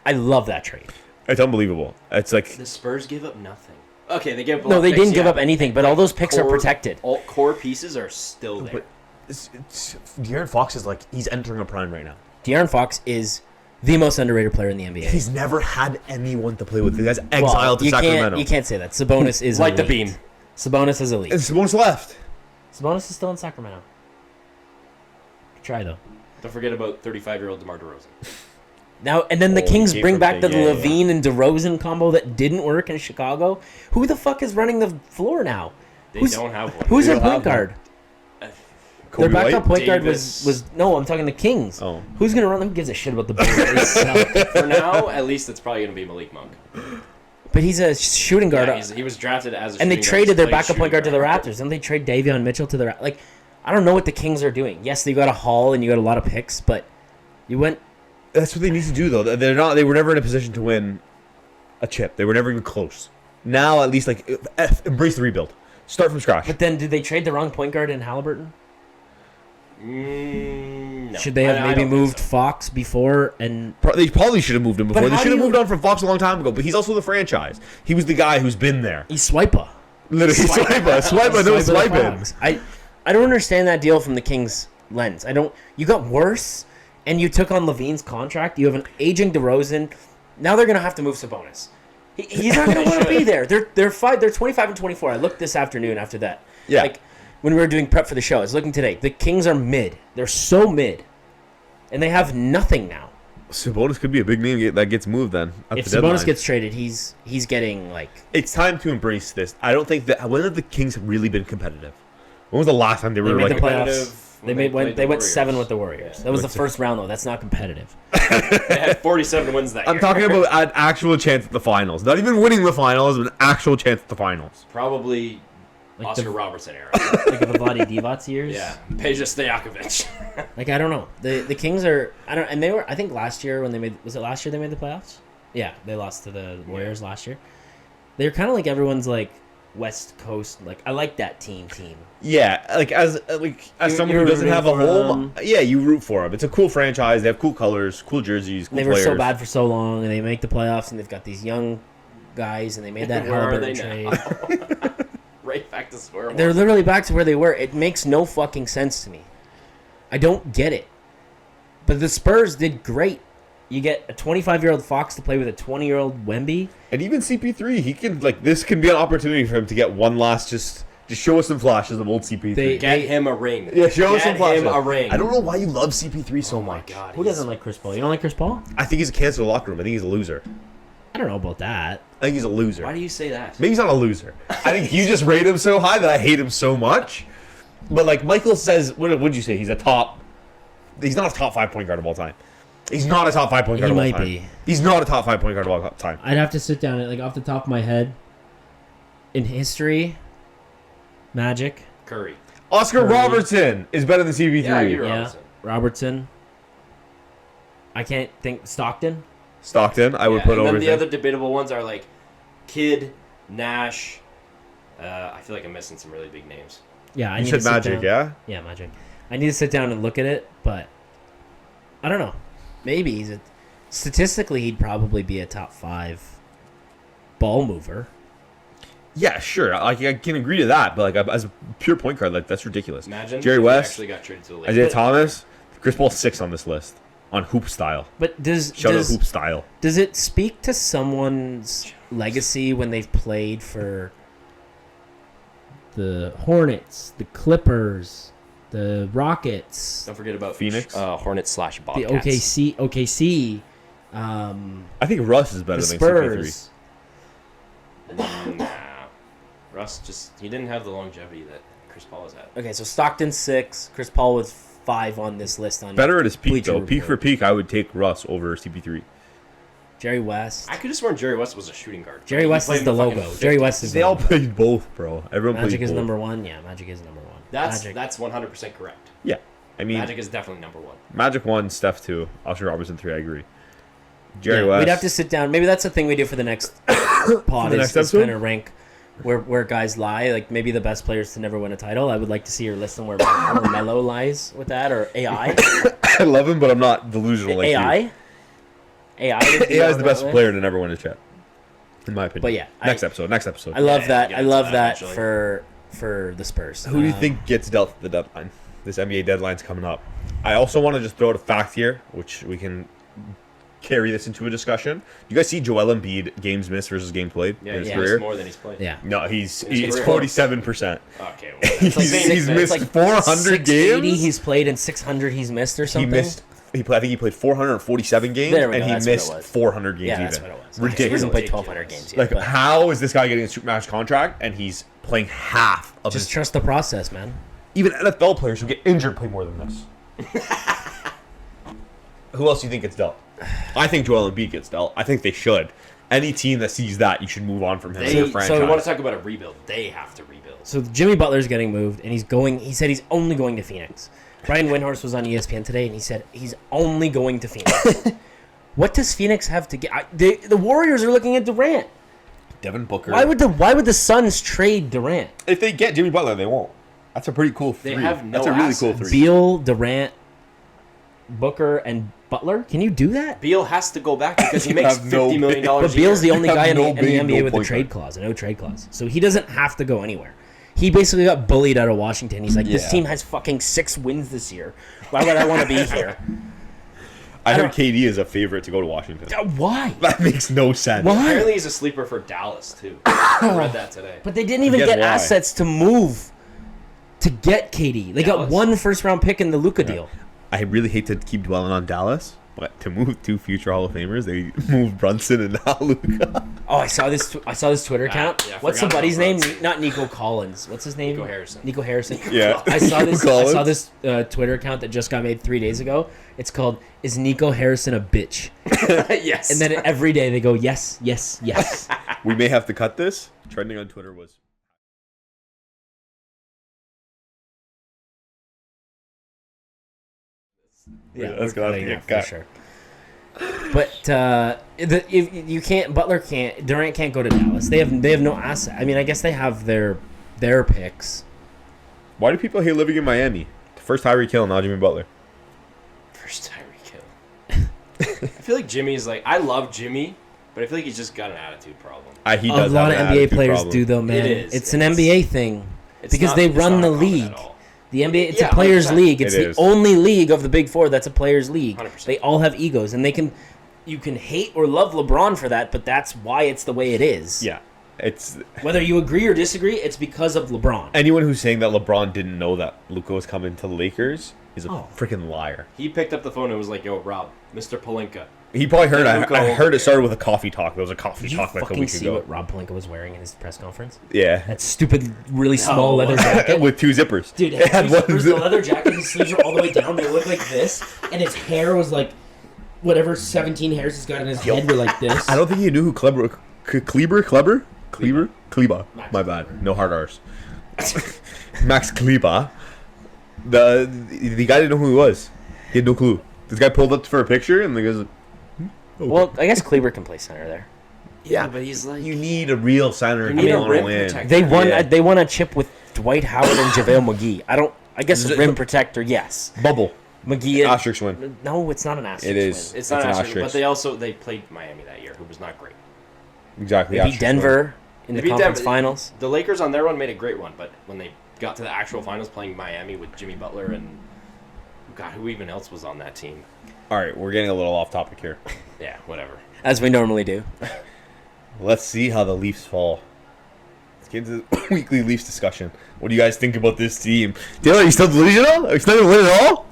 C: I love that trade.
A: It's unbelievable. It's like
B: The Spurs give up nothing. Okay, they gave up. a
C: No,
B: lot
C: they
B: of picks,
C: didn't give
B: yeah,
C: up anything, but all those picks are
B: core-
C: protected.
B: All core pieces are still there.
A: But De'Aaron Fox is like he's entering a prime right now.
C: De'Aaron Fox is the most underrated player in the NBA.
A: He's never had anyone to play with. The guy's exiled to
C: you
A: Sacramento.
C: You can't say that. Sabonis is
B: Like the
C: elite.
B: beam.
C: Sabonis is elite.
A: And Sabonis left.
C: Sabonis is still in Sacramento. Try though.
B: Don't forget about 35-year-old DeMar DeRozan.
C: Now and then the
A: Oh,
C: Kings
A: he
C: bring
A: came
C: back
A: from
C: the
A: the- yeah,
C: Levine and DeRozan combo that didn't work in Chicago. Who the fuck is running the floor now?
B: They
C: Who's-
B: don't have one.
C: Who's
A: They
C: their
A: don't
C: point
A: have
C: guard?
A: Kobe
C: Their backup
A: White?
C: point guard
B: Davis.
C: was no. I'm talking the Kings.
A: Oh.
C: Who's gonna run them? Who gives a shit about the Bulls? They suck.
B: For now, at least it's probably going to be Malik Monk.
C: But he's a shooting guard.
B: Yeah, he was drafted as a
C: And they
B: shooting guard.
C: traded
B: He's
C: their
B: played
C: backup point guard to the
B: shooting guard.
C: Raptors. Then they trade Davion Mitchell to the Like, I don't know what the Kings are doing. Yes, they got a haul and you got a lot of picks, but you went.
A: That's what they need to do, though. They're not. They were never in a position to win a chip. They were never even close. Now, at least, like embrace the rebuild. Start from scratch.
C: But then did they trade the wrong point guard in Halliburton?
B: No.
C: Should they have
B: I
C: maybe
B: don't think
C: moved
B: so.
C: Fox before? And
A: They probably should have moved him before. They
C: how
A: should
C: do
A: have
C: you-
A: moved on from Fox a long time ago. But he's also the franchise. He was the guy who's been there.
C: he's Swiper.
A: Literally, swiper, no swiping.
C: I don't understand that deal from the Kings' lens. I don't. You got worse, and you took on Levine's contract. You have an aging DeRozan. Now they're gonna have to move Sabonis. He's not gonna want to be there. They're 25 and 24. I looked this afternoon after that.
A: Yeah.
C: Like when we were doing prep for the show, I was looking today. The Kings are mid. They're so mid, and they have nothing now.
A: Sabonis could be a big name that gets moved then.
C: If
A: the
C: Sabonis
A: deadline.
C: gets traded, he's getting like.
A: It's time to embrace this. I don't think that. When have the Kings really been competitive? When was the last time they were
C: They made
A: like?
C: the playoffs.
B: competitive
C: They
B: when
C: went.
B: played
C: They
B: the
C: went
B: Warriors.
C: 7 with the Warriors.
B: Yeah.
C: That was the first round though. That's not competitive.
B: They had 47 wins that year.
A: I'm talking about an actual chance at the finals. Not even winning the finals, but an actual chance at the finals.
B: Probably
C: Like
B: Oscar
C: the
B: Robertson era.
C: like the Vlade Divac years.
B: Yeah, Peja Stojakovic.
C: Like I don't know. The Kings are and they were I think last year when they made was it last year they made the playoffs? Yeah, they lost to the Warriors last year. They're kind of like everyone's like West Coast. Like I like that team.
A: Yeah, as someone who doesn't
C: rooting
A: have a
C: for
A: home,
C: them.
A: yeah, you root for them. It's a cool franchise. They have cool colors, cool jerseys, cool
C: They were
A: players.
C: so bad for so long, and they make the playoffs, and they've got these young guys, and they made that
B: Where are
C: Halliburton
B: they
C: trade.
B: now? Right back to square one.
C: They're literally back to where they were. It makes no fucking sense to me. I don't get it. But the Spurs did great. You get a 25-year-old Fox to play with a 20-year-old Wemby.
A: And even CP3, he can this can be an opportunity for him to get one last just show us some flashes of old CP3.
B: Get him a ring.
A: Yeah, show us some
B: Get
A: flashes.
B: him a ring.
A: I don't know why you love CP3 so
B: Oh my
A: much.
B: God.
C: Who doesn't like Chris Paul? You don't like Chris Paul?
A: I think he's a cancer in the locker room. I think he's a loser.
C: I don't know about that.
A: I think he's a loser.
B: Why do you say that?
A: Maybe he's not a loser. I think you just rate him so high that I hate him so much. But like Michael says, what would you say? He's not a top 5 point guard of all time. He's not a top 5 point guard
C: He
A: of all
C: might
A: time.
C: be.
A: He's not a top 5 point guard of all time.
C: I'd have to sit down and like off the top of my head. In history, Magic.
B: Curry.
A: Oscar
C: Curry.
A: Robertson is better than CP3.
B: Yeah, you're
C: Yeah,
B: Robertson.
C: Robertson. I can't think Stockton.
A: Stockton, I would
B: Yeah,
A: put
B: and
A: over.
B: then the other debatable ones are like Kidd, Nash. I feel like I'm missing some really big names.
C: Yeah, I
A: You
C: need
A: said
C: to sit
A: Magic,
C: down.
A: yeah?
C: Yeah, Magic. I need to sit down and look at it, but I don't know. Maybe statistically he'd probably be a top 5 ball mover.
A: Yeah, sure. I can agree to that, but like as a pure point guard, like that's ridiculous.
B: Imagine
A: Jerry
B: if he
A: West,
B: actually got traded to the Lakers.
A: Isaiah Thomas, Chris Paul's 6 on this list on hoop style.
C: But
A: Shout out hoop style.
C: does it speak to someone's legacy when they've played for the Hornets, the Clippers, the Rockets,
B: Don't forget about
A: Phoenix?
B: Hornets /
C: the
B: Bobcats.
C: OKC,
A: I think Russ is better
C: the
A: than
C: Spurs?
B: Nah. Russ he didn't have the longevity that Chris Paul has had.
C: Okay, so Stockton 6, Chris Paul with 5 on this list. On
A: CP3. Better at his peak
C: Bleacher
A: though. Peak for
C: Report.
A: peak, I would take Russ over CP3.
C: Jerry West.
B: I could have sworn Jerry West was a shooting guard.
C: Jerry
B: He
C: West
B: played
C: is
B: in
C: the
B: fucking
C: logo. Jerry
B: 50s.
C: West is
A: They
C: the
A: all
C: logo.
A: played both, bro. Everyone
C: Magic
A: plays
C: is
A: both.
C: number 1. Yeah, Magic is number 1.
B: That's
C: Magic.
B: 100% correct.
A: Yeah, I mean
B: Magic is definitely number 1.
A: Magic 1, Steph 2, Oscar Robertson 3. I agree. Jerry
C: Yeah,
A: West.
C: we'd have to sit down. Maybe that's the thing we do for the next pod.
A: the
C: Is
A: next episode?
C: kind of rank where guys lie. Like maybe the best players to never win a title. I would like to see your list on where Melo lies with that, or AI.
A: I love him, but I'm not delusional like
C: AI. AI. would be
A: AI is
C: on
A: the
C: that
A: best
C: list.
A: player to never win a chip, in my opinion.
C: But yeah,
A: next episode.
C: I love
B: Yeah,
C: that.
B: yeah,
C: I love
B: that
C: that
B: eventually.
C: for the Spurs.
A: Who do you think gets dealt at the deadline? This NBA deadline's coming up. I also want to just throw out a fact here, which we can carry this into a discussion. You guys see Joel Embiid games missed versus game played
B: Yeah,
A: in his
B: he's
A: career?
B: missed more than he's played.
C: Yeah.
A: No, he's
B: His career.
A: 47%.
B: Okay.
A: He's, he's missed 400
C: 680
A: games.
C: he's played and 600 he's missed or
A: He
C: something.
A: missed. I think he played 447 games,
C: There we
A: and
C: go,
A: he
C: that's what it
A: missed
C: was.
A: 400 games.
C: Yeah,
A: even.
C: that's what it was. He
A: Ridiculous.
C: hasn't played 1,200 games yet.
A: Like,
C: but
A: how is this guy getting a supermax contract and he's playing half of
C: just
A: his?
C: trust the process, man.
A: Even NFL players who get injured play more than this. Who else do you think gets dealt? I think Joel Embiid gets dealt. I think they should. Any team that sees that, you should move on from him. as
B: They,
A: a
B: so
A: franchise.
B: we want to talk about a rebuild. They have to rebuild.
C: So Jimmy Butler's getting moved, and he's going. He said he's only going to Phoenix. Brian Windhorst was on ESPN today, and he said he's only going to Phoenix. What does Phoenix have to get? The Warriors are looking at Durant.
A: Devin Booker.
C: Why would the Suns trade Durant?
A: If they get Jimmy Butler, they won't. That's a pretty cool
B: They
A: three.
B: have no
A: That's a really cool
B: assets.
A: three.
C: Beal, Durant, Booker, and Butler. Can you do that?
B: Beal has to go back because he makes
A: have no
B: $50 million
C: But
B: a
C: Beal's the
B: year.
C: only
A: Have
C: guy in
A: no
C: the
A: big,
C: NBA
A: no
C: with a
A: point
C: trade
A: guard.
C: clause, a no trade clause. So he doesn't have to go anywhere. He basically got bullied out of Washington. He's like, this
A: Yeah.
C: team has fucking 6 wins this year. Why would I want to be here?
A: I heard
C: don't-
A: KD is a favorite to go to Washington.
C: Why?
A: That makes no sense.
C: Why?
B: Apparently he's a sleeper for Dallas, too. I read that today.
C: But they didn't even
A: Forget
C: get
A: why.
C: assets to move to get KD. They got
B: Dallas?
C: 1 first-round pick in the LUKA deal.
A: I really hate to keep dwelling on Dallas, but to move 2 future Hall of Famers, they moved Brunson and now Luka.
C: Oh, I saw this Twitter account.
B: yeah, I
C: What's the
B: forgot
C: buddy's
B: about
C: name?
B: Brunson.
C: Not Nico Collins. What's his name?
B: Nico Harrison.
C: Nico Harrison.
A: Yeah.
C: I saw this.
A: Nico
C: I saw
A: Collins.
C: this Twitter account that just got made 3 days ago. It's called "Is Nico Harrison a bitch?"
B: Yes.
C: And then every day they go, "Yes, yes, yes."
A: We may have to cut this. Trending on Twitter was.
C: Yeah,
A: that's gonna have to
C: yeah,
A: get
C: for
A: cut.
C: sure. But if you can't, Butler can't, Durant can't go to Dallas. They have no asset. I mean, I guess they have their picks.
A: Why do people hate living in Miami? First Tyreek Hill, now Jimmy Butler.
B: First Tyreek Hill. I feel like Jimmy's like, I love Jimmy, but I feel like he's just got an attitude problem.
A: He
C: A
A: does
C: lot of
A: have an
C: NBA
A: attitude
C: players
A: problem.
C: do though, man.
B: It is.
C: It's an NBA thing
B: It's
C: because
B: not-
C: they
B: it's
C: run
B: not
C: the
B: uncommon
C: league.
B: at all.
C: The NBA, it's
B: Yeah,
C: a players'
B: 100%.
C: league. It's
A: It
C: the
A: is.
C: only league of the Big Four that's a players' league.
B: 100%.
C: They all have egos, and you can hate or love LeBron for that, but that's why it's the way it is.
A: Yeah. It's
C: Whether you agree or disagree, it's because of LeBron.
A: anyone who's saying that LeBron didn't know that Luka was coming to the Lakers is a
C: Oh.
A: freaking liar.
B: He picked up the phone and was like, yo, Rob, Mr. Palinka.
A: He probably heard.
B: Yeah, Luka
A: I heard
B: over
A: it started with a coffee talk. There was a coffee
C: Did you
A: talk like a
C: fucking
A: week
C: see
A: ago.
C: what Rob Pelinka was wearing in his press conference?
A: Yeah,
C: That stupid, really small leather jacket.
A: with 2 zippers.
C: Dude,
A: It had one
C: the
A: zip-
C: leather jacket, his sleeves are all the way down. They look like this, and his hair was like whatever 17 hairs he's got in his head were like this.
A: I don't think he knew who Kleber.
C: Max
A: My bad. No hard R's. Max Kleber. The guy didn't know who he was. He had no clue. This guy pulled up for a picture, and the guy's like,
C: Well, I guess Kleber can play center there.
B: Yeah, but he's like,
A: "You need a real center.
B: You
A: if
B: need
A: you
B: a
A: wanna
B: rim
A: win."
B: protector.
C: They won.
A: Yeah.
C: They won a chip with Dwight Howard and JaVale McGee. I guess
A: Is it-
C: rim protector. Yes,
A: Bubble.
C: McGee.
A: Asterisk win.
C: No, it's not an asterisk.
A: It is.
C: Win.
B: it's not
A: an
B: actually,
A: asterisk.
B: but they played Miami that year, who was not great.
A: Exactly.
C: They beat
A: asterisk win.
C: Denver in
B: They
C: the
B: beat
C: conference
B: Denver.
C: finals.
B: The Lakers on their run made a great one, but when they got to the actual finals playing Miami with Jimmy Butler and God, who even else was on that team?
A: All right, we're getting a little off topic here.
B: Yeah, whatever.
C: As we normally do.
A: Let's see how the Leafs fall. Let's get into the weekly Leafs discussion. What do you guys think about this team? Taylor, are you still delusional? Are you still going to win it all?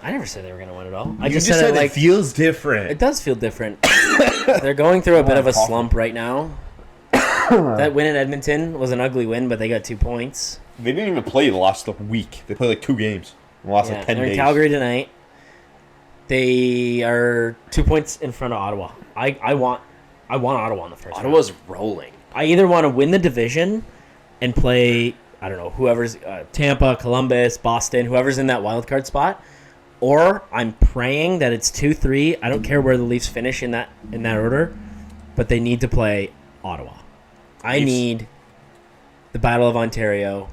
C: I never said they were going to win it all. I
A: You
C: just said it like
A: it feels different.
C: it does feel different. They're going through a bit of a slump right now. That win in Edmonton was an ugly win, but they got 2 points.
A: They didn't even play the last week. They played like 2 games. And lost like 10
C: they're
A: days.
C: in Calgary tonight. They are 2 points in front of Ottawa. I want Ottawa in the first round.
B: Ottawa's rolling.
C: I either want to win the division and play, I don't know, whoever's Tampa, Columbus, Boston, whoever's in that wild card spot, or I'm praying that it's 2-3. I don't care where the Leafs finish in that order, but they need to play Ottawa. I
B: Leafs.
C: need the Battle of Ontario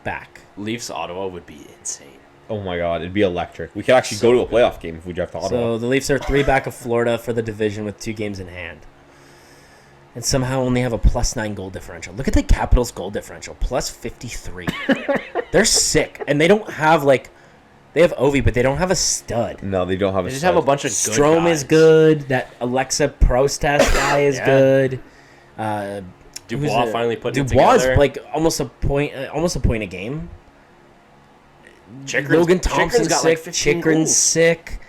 C: back.
B: Leafs Ottawa would be insane.
A: Oh my god, it'd be electric. We could actually go to a playoff game if we draft Ottawa.
C: So the Leafs are 3 back of Florida for the division with 2 games in hand. And somehow only have a +9 goal differential. Look at the Capitals' goal differential, +53. They're sick. And they don't have, they have Ovi, but they don't have a stud.
A: No, they don't have a
B: They just
A: stud.
B: have a bunch of good
C: Strome
B: guys.
C: is good. That Alexa Prostas guy is
B: Yeah.
C: good.
B: Dubois
C: Who's it?
B: finally put it
C: Dubois is
B: together.
C: almost a point a game.
B: Chikrin's-
C: Logan
B: Chikrin's
C: Thompson's
B: got,
C: sick.
B: 15
C: Chikrin's
B: goals.
C: sick.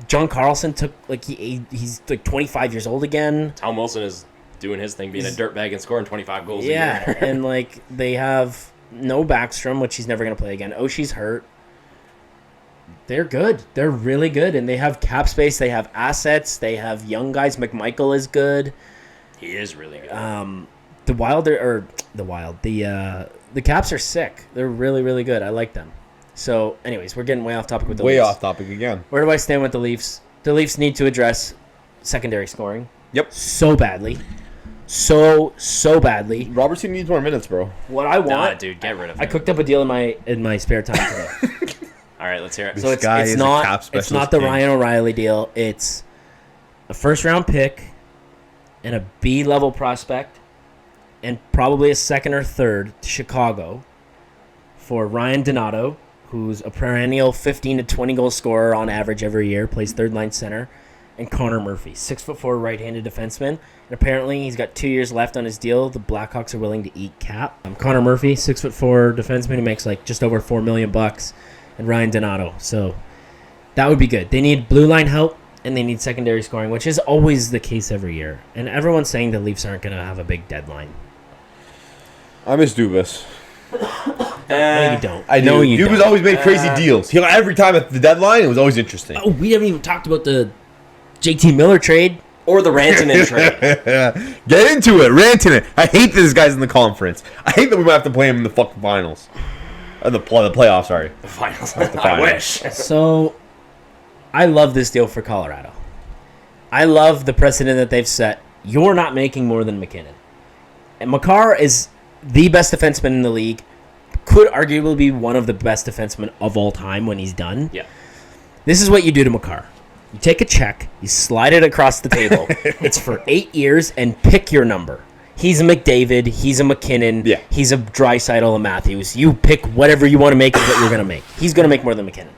C: John Carlson took he's 25 years old again.
B: Tom Wilson is doing his thing, being a dirtbag and scoring 25 goals
C: Yeah,
B: a year.
C: and they have no Backstrom, which he's never gonna play again. Oshie's hurt. They're good. They're really good, and they have cap space. They have assets. They have young guys. McMichael is good.
B: He is really good.
C: The Caps are sick. They're really, really good. I like them. So, anyways, we're getting way off topic with the
A: Way
C: Leafs.
A: off topic again.
C: Where do I stand with the Leafs? The Leafs need to address secondary scoring
A: Yep.
C: so badly. so badly.
A: Robertson needs more minutes, bro.
C: What I want,
B: Nah, dude, get rid of him.
C: I cooked up a deal in my spare time today.
B: All right, let's hear it.
C: So
A: This guy is a cap
C: it's
A: specialist
C: not the
A: king.
C: Ryan O'Reilly deal. It's a first round pick and a B level prospect and probably a second or third to Chicago for Ryan Donato, who's a perennial 15 to 20 goal scorer on average every year, plays third line center, and Connor Murphy, 6'4" right-handed defenseman. And apparently he's got 2 years left on his deal. The Blackhawks are willing to eat cap. Connor Murphy, 6'4" defenseman who makes like just over $4 million, and Ryan Donato. So that would be good. They need blue line help and they need secondary scoring, which is always the case every year. And everyone's saying the Leafs aren't going to have a big deadline.
A: I miss Dubas.
C: No, you don't.
A: I
C: know
A: do.
C: you
A: Dubas
C: don't.
A: always made crazy deals. Every time at the deadline, it was always interesting.
C: Oh, we haven't even talked about the JT Miller trade.
B: Or the Rantanen trade.
A: Get into it, Rantanen. I hate that this guy's in the conference. I hate that we might have to play him in the fucking finals. The playoffs, sorry.
B: The finals.
A: the
B: I
A: finals.
B: wish.
C: So, I love this deal for Colorado. I love the precedent that they've set. You're not making more than McKinnon. And Makar is the best defenseman in the league. Could arguably be one of the best defensemen of all time when he's done.
B: Yeah.
C: This is what you do to Makar. You take a check, you slide it across the table. It's for 8 years, and pick your number. He's a McDavid, he's a McKinnon,
A: Yeah.
C: he's a Draisaitl, a Matthews. You pick whatever you want to make is what you're going to make. He's going to make more than McKinnon.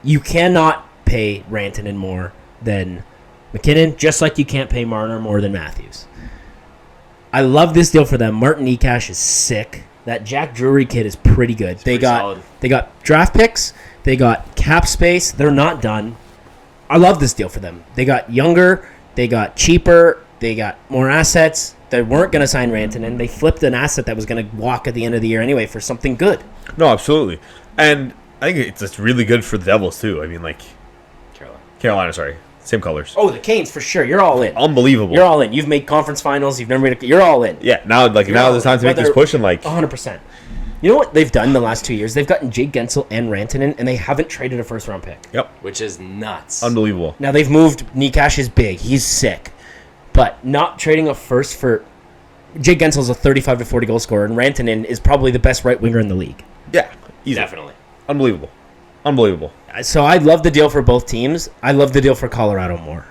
C: You cannot pay Rantanen more than McKinnon, just like you can't pay Marner more than Matthews. I love this deal for them. Martin Ekash is sick. That Jack Drury kid is pretty good. They
B: solid.
C: got draft picks. They got cap space. They're not done. I love this deal for them. They got younger. They got cheaper. They got more assets. They weren't going to sign Rantanen. They flipped an asset that was going to walk at the end of the year anyway for something good.
A: No, absolutely. And I think it's really good for the Devils, too. I mean, like, Carolina, sorry. Same colors.
C: Oh, the Canes for sure. You're all in.
A: Unbelievable.
C: You're all in. You've made conference finals. You've never made. You're all in.
A: Yeah, now there's time to make this push and, like,
C: 100%. You know what they've done the last 2 years? They've gotten Jake Gensel and Rantanen, and they haven't traded a first-round pick.
A: yep.
B: Which is nuts.
A: Unbelievable.
C: Now, they've moved. Nikash is big. He's sick. But not trading a first for... Jake Gensel's a 35 to 40 goal scorer, and Rantanen is probably the best right winger in the league.
A: Yeah. Easy.
B: Definitely.
A: Unbelievable. Unbelievable.
C: So I love the deal for both teams. I love the deal for Colorado more.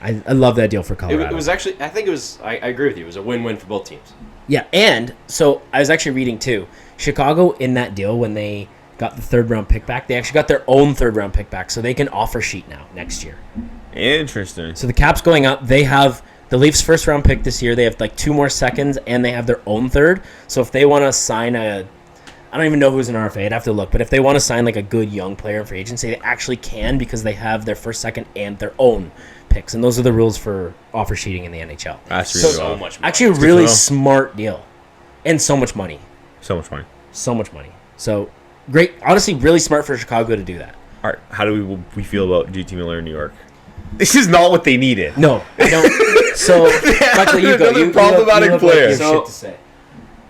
C: I love that deal for Colorado.
B: It was actually, I think it was, I agree with you. It was a win-win for both teams.
C: Yeah, and so I was actually reading too. Chicago in that deal when they got the third-round pick back, they actually got their own third-round pick back, so they can offer sheet now next year.
A: Interesting.
C: So the cap's going up. They have the Leafs' first-round pick this year. They have like 2 more seconds, and they have their own third. So if they want to sign I don't even know who's an RFA. I'd have to look. But if they want to sign like a good young player in free agency, they actually can because they have their first, second, and their own picks. And those are the rules for offer sheeting in the NHL.
A: That's really
B: So
A: well.
B: much money.
C: Actually, a
A: to
C: really
A: know.
C: smart deal. And so much money.
A: So much money.
C: So much money. So great. Honestly, really smart for Chicago to do that.
A: All right. How do we feel about JT Miller in New York? This is not what they needed.
C: No, I don't. So, Michael, you go.
A: Another
C: You
A: problematic
C: look like you
A: player.
C: have
B: So-
C: shit to say.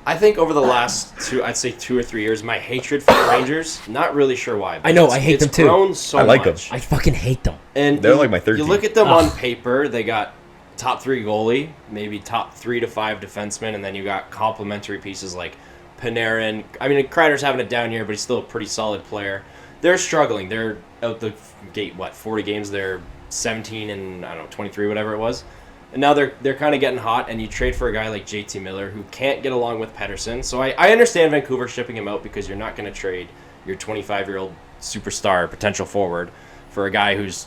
B: I think over the last 2 or 3 years, my hatred for the Rangers, not really sure why. But
C: I know, I hate them
B: it's
C: too.
B: grown so
A: I like them.
B: much.
C: I fucking hate them.
B: And
A: They're like my third
B: You
A: team.
B: look at them
C: Ugh.
B: on paper, they got top 3 goalie, maybe top 3 to 5 defensemen, and then you got complementary pieces like Panarin. I mean, Kreider's having a down year, but he's still a pretty solid player. They're struggling. They're out the gate, 40 games? They're 17 and, 23, whatever it was. And now they're kind of getting hot, and you trade for a guy like JT Miller who can't get along with Pettersson. So I understand Vancouver shipping him out because you're not going to trade your 25-year-old superstar potential forward for a guy who's,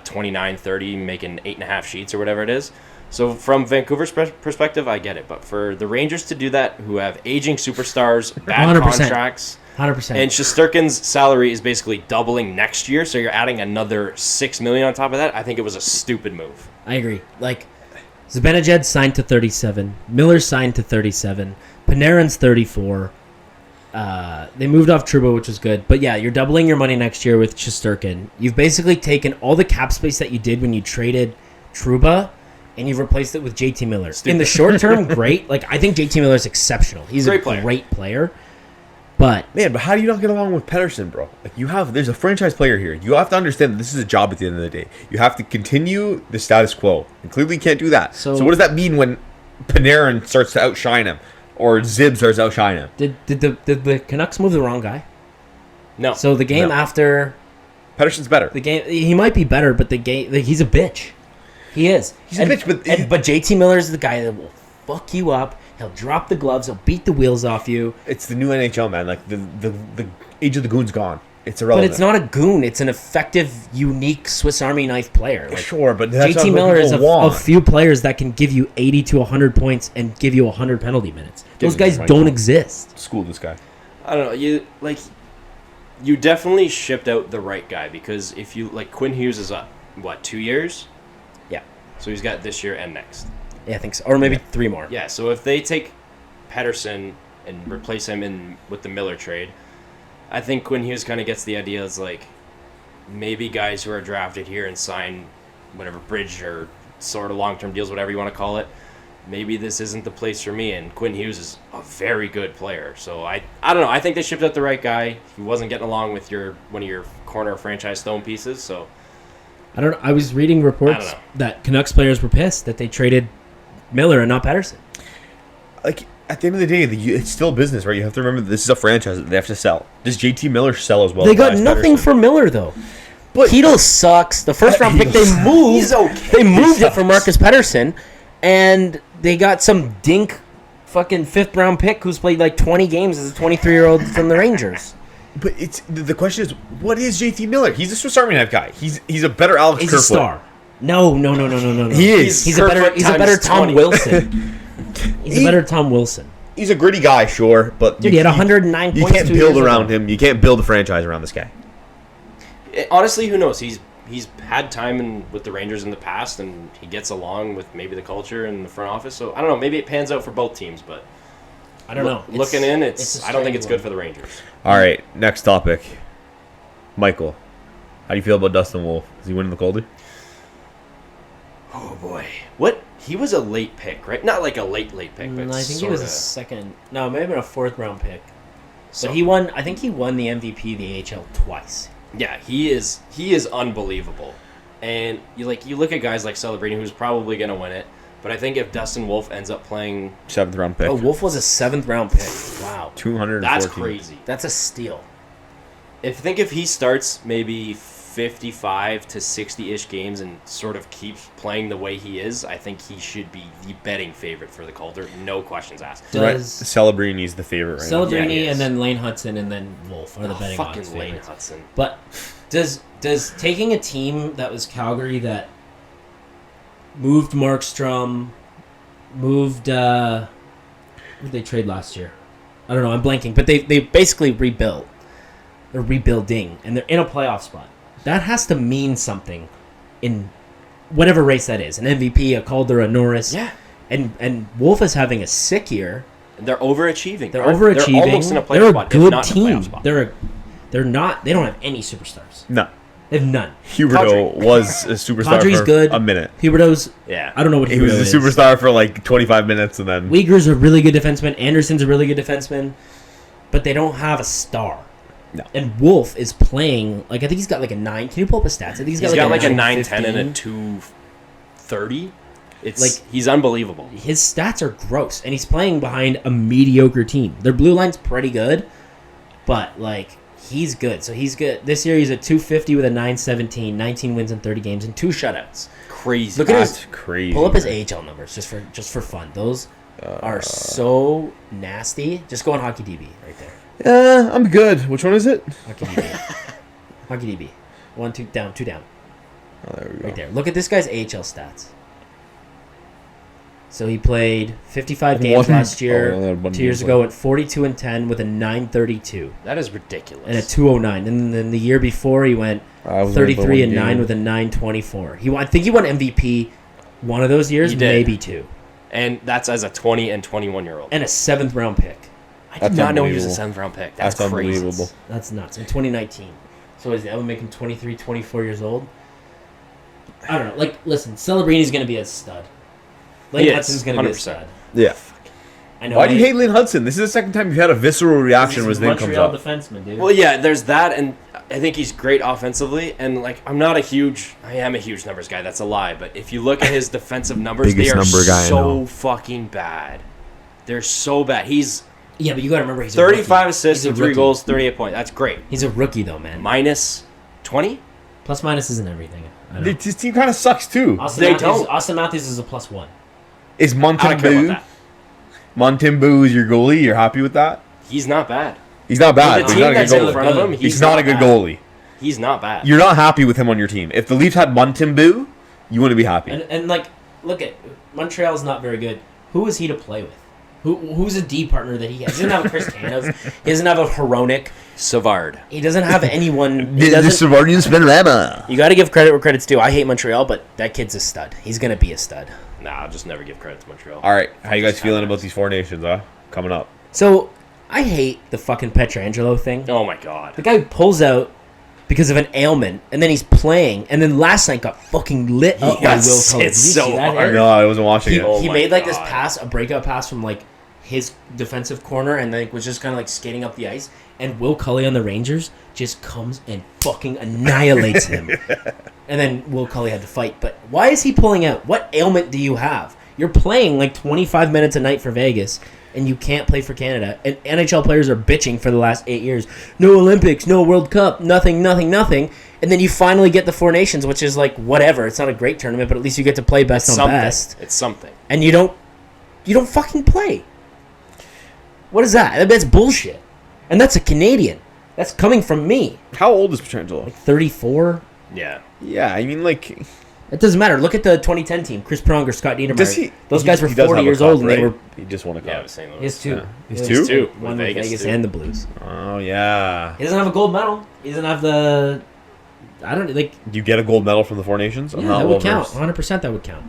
B: 29, 30, making 8.5 sheets or whatever it is. So from Vancouver's perspective, I get it. But for the Rangers to do that, who have aging superstars, bad
C: 100%.
B: contracts,
C: 100%.
B: and Shesterkin's salary is basically doubling next year, so you're adding another $6 million on top of that, I think it was a stupid move.
C: I agree. Like, Zibanejad signed to 37. Miller signed to 37. Panarin's 34. They moved off Trouba, which was good. But yeah, you're doubling your money next year with Shesterkin. You've basically taken all the cap space that you did when you traded Trouba, and you've replaced it with JT Miller. In the short term, great. Like, I think JT Miller is exceptional. He's
B: Great
C: a
B: player.
C: great player. But
A: Man, but how do you not get along with Pettersson, bro? Like, there's a franchise player here. You have to understand that this is a job at the end of the day. You have to continue the status quo. And clearly you can't do that. So what does that mean when Panarin starts to outshine him, or Zib starts to outshine him.
C: Did the Canucks move the wrong guy?
B: No.
C: So the game after
A: Pettersson's better.
C: the game, he might be better, but the game, like, he's a bitch. He is.
A: He's a bitch,
C: but JT Miller is the guy that will fuck you up. He'll drop the gloves. He'll beat the wheels off you.
A: It's the new NHL, man. Like the age of the goon's gone. It's
C: But
A: irrelevant.
C: it's not a goon. It's an effective, unique Swiss Army knife player. Like,
A: Sure, but that's
C: JT
A: not
C: Miller
A: what
C: is
A: people
C: a
A: want.
C: few players that can give you 80 to 100 points and give you 100 penalty minutes. Those guys
A: right.
C: don't exist.
A: School this guy.
B: I don't know. You definitely shipped out the right guy, because if you like, Quinn Hughes is up, what, 2 years?
C: Yeah.
B: So he's got this year and next.
C: Yeah, I think so. Or maybe 3 more.
B: Yeah. So if they take Pettersson and replace him with the Miller trade, I think Quinn Hughes kind of gets the idea. It's like, maybe guys who are drafted here and sign whatever bridge or sort of long-term deals, whatever you want to call it, maybe this isn't the place for me. And Quinn Hughes is a very good player. So I don't know. I think they shipped out the right guy. He wasn't getting along with one of your corner franchise stone pieces. So
C: I don't know. I was reading reports that Canucks players were pissed that they traded Miller and not Pettersson.
A: Like, at the end of the day, it's still business, right? You have to remember that this is a franchise that they have to sell. Does JT Miller sell as well?
C: They got
A: as
C: nothing
A: Pettersson?
C: for Miller, though.
A: But
C: Keto sucks. The first round pick they moved.
B: He's okay.
C: They moved
A: He
C: it for Marcus Pettersson, and they got some dink fucking 5th round pick who's played like 20 games as a 23-year-old from the Rangers.
A: But it's the question is, what is JT Miller? He's a Swiss Army knife guy. He's a better Alex
C: He's
A: Kerfoot.
C: a star. No.
A: He is.
C: He's a better
B: Kerfoot
C: Tom
B: times 20.
C: Wilson. He's a better Tom Wilson.
A: He's a gritty guy, sure, but
C: Dude, he had 109 points.
A: You can't
C: 2
A: build
C: years
A: around
C: ago.
A: him. You can't build a franchise around this guy.
B: Honestly, who knows? He's had time with the Rangers in the past, and he gets along with maybe the culture and the front office. So I don't know. Maybe it pans out for both teams, but
C: I don't know.
B: Looking in,
C: a
B: I don't think it's
C: strange
B: good for the Rangers.
A: All right, next topic. Michael, how do you feel about Dustin Wolf? Is he winning the Calder?
B: Oh boy, what? He was a late pick, right? Not like a late pick, but
C: I think he was a
B: sorta.
C: second. No, maybe a 4th round pick.
B: So
C: But he won. I think he won the MVP of the AHL twice.
B: yeah, he is unbelievable. And you look at guys like Celebrini, who's probably gonna win it. But I think if Dustin Wolf ends up playing,
A: 7th round pick.
C: Oh, Wolf was a 7th round pick. Wow,
A: 214.
B: that's crazy.
C: that's a steal.
B: If he starts maybe 55 to 60-ish games and sort of keeps playing the way he is, I think he should be the betting favorite for the Calder. No questions asked.
A: Right.
C: Does
A: Celebrini's the favorite right now.
B: Yeah,
C: Celebrini
B: he is.
C: and then Lane Hudson and then Wolf are the betting odds
B: Fucking Lane
C: favorites.
B: Hudson.
C: But does taking a team that was Calgary that moved Markstrom, moved who did they trade last year? I don't know. I'm blanking. But they basically rebuilt. They're rebuilding and they're in a playoff spot. That has to mean something in whatever race that is. An MVP, a Calder, a Norris.
B: Yeah.
C: And Wolf is having a sick year.
B: They're overachieving.
C: They're overachieving.
B: They're almost in a playoff
C: They're a
B: spot, if
C: good
B: not in a playoff
C: team.
B: spot.
C: They're not. They don't have any superstars.
A: No.
C: They have none.
A: Huberdeau was a superstar
C: Kadri's
A: for
C: good.
A: a minute.
C: Huberdeau's.
B: Yeah.
C: I don't know what
A: He
C: Huberdeau
A: was a
C: is.
A: superstar for like 25 minutes and then...
C: Uyghur's a really good defenseman. Anderson's a really good defenseman. But they don't have a star.
A: No.
C: And Wolf is playing, like, I think he's got like a 9. Can you pull up his stats? I think
B: He's got like a 910 and a
C: 915.
B: 230. It's
C: Like-
B: he's unbelievable.
C: His stats are gross. And he's playing behind a mediocre team. Their blue line's pretty good. But, like, he's good. So he's good. This year he's a 250 with a 917, 19 wins in 30 games, and 2 shutouts.
B: Crazy.
C: Look at his...
A: That's crazy.
C: Pull up his
A: man.
C: AHL numbers just for fun. Those are so nasty. Just go on Hockey DB right there.
A: I'm good. Which one is it?
C: Hockey DB. Hockey DB. 1, 2 down, 2 down.
A: Oh, there we go.
C: Right there. Look at this guy's AHL stats. So he played 55 games last year. 2 years ago, went 42 and 10 with a 932
B: That is ridiculous.
C: and a 209. And then the year before, he went
A: I was
C: 33 and
A: in
C: 9 with a 924. I think he won MVP one of those years,
B: He did.
C: maybe 2,
B: And that's as a 20 and 21-year-old.
C: and a 7th round pick.
B: I
A: That's
B: did not know he was a
A: unbelievable.
B: 7th round pick. That's crazy.
A: unbelievable.
C: That's nuts. In 2019. So that would make him 23, 24 years old. I don't know. Like, listen, Celebrini's going to be a stud. Lane
B: He is,
C: Hudson's going to be a
B: 100%.
C: stud.
A: Yeah.
C: I know.
A: Why do you hate Lane Hudson? This is the second time you've had a visceral reaction when his name comes
C: Montreal
A: up.
C: defenseman, dude.
B: Well, yeah, there's that, and I think he's great offensively, and like I am a huge numbers guy. That's a lie. But if you look at his defensive numbers, they are so fucking bad. They're so bad. He's
C: but you got to remember he's
B: 35 assists and 3 goals, 38 points. That's great.
C: He's a rookie though, man.
B: Minus 20.
C: Plus minus isn't everything.
A: His team kind of sucks too.
C: Austin Matthews is a +1.
A: Is Montembeau your goalie? You're happy with that?
B: He's not bad.
A: He's not bad.
B: The team that's in front of him,
A: he's not a good goalie.
B: He's not bad.
A: You're not happy with him on your team. If the Leafs had Montembeau, you wouldn't be happy.
C: And like, look at Montreal's not very good. Who is he to play with? Who's a D partner that he has? He doesn't have a Chris Tanev. He doesn't have a Hronek.
B: Savard.
C: He doesn't have anyone.
A: The Savardian Spinorama.
C: You got to give credit where credit's due. I hate Montreal, but that kid's a stud. He's going to be a stud.
B: Nah, I'll just never give credit to Montreal.
A: All right. How you guys feeling about these 4 nations, coming up?
C: So, I hate the fucking Pietrangelo thing.
B: Oh, my God.
C: The guy pulls out because of an ailment, and then he's playing, and then last night got fucking lit up by Will Cullen.
B: It's so hard.
A: No, I wasn't watching it.
C: He made like this pass, a breakout pass from like his defensive corner, and then was just kind of like skating up the ice, and Will Cullen on the Rangers just comes and fucking annihilates him. And then Will Cullen had to fight. But why is he pulling out? What ailment do you have? You're playing like 25 minutes a night for Vegas, and you can't play for Canada. And NHL players are bitching for the last 8 years. No Olympics, no World Cup, nothing. And then you finally get the 4 Nations, which is like whatever. It's not a great tournament, but at least you get to play best on best.
B: It's something.
C: And you don't fucking play. What is that? That's bullshit. And that's a Canadian. That's coming from me.
A: How old is Pietrangelo?
C: Like 34?
B: Yeah.
A: Yeah, I mean, like...
C: It doesn't matter. Look at the 2010 team. Chris Pronger, Scott Niedermayer. Those guys were
A: he
C: 40 years
A: cup,
C: old, and
A: right?
C: they were...
A: He just won a cup.
B: Yeah, St. Louis.
C: He has 2.
A: Yeah.
C: He's
A: He's
C: 2?
B: With
C: One with Vegas
B: too.
C: and the Blues.
A: Oh, yeah.
C: He doesn't have a gold medal. He doesn't have the... I don't... like.
A: Do you get a gold medal from the 4 Nations?
C: Yeah, that would count. 100% that would count.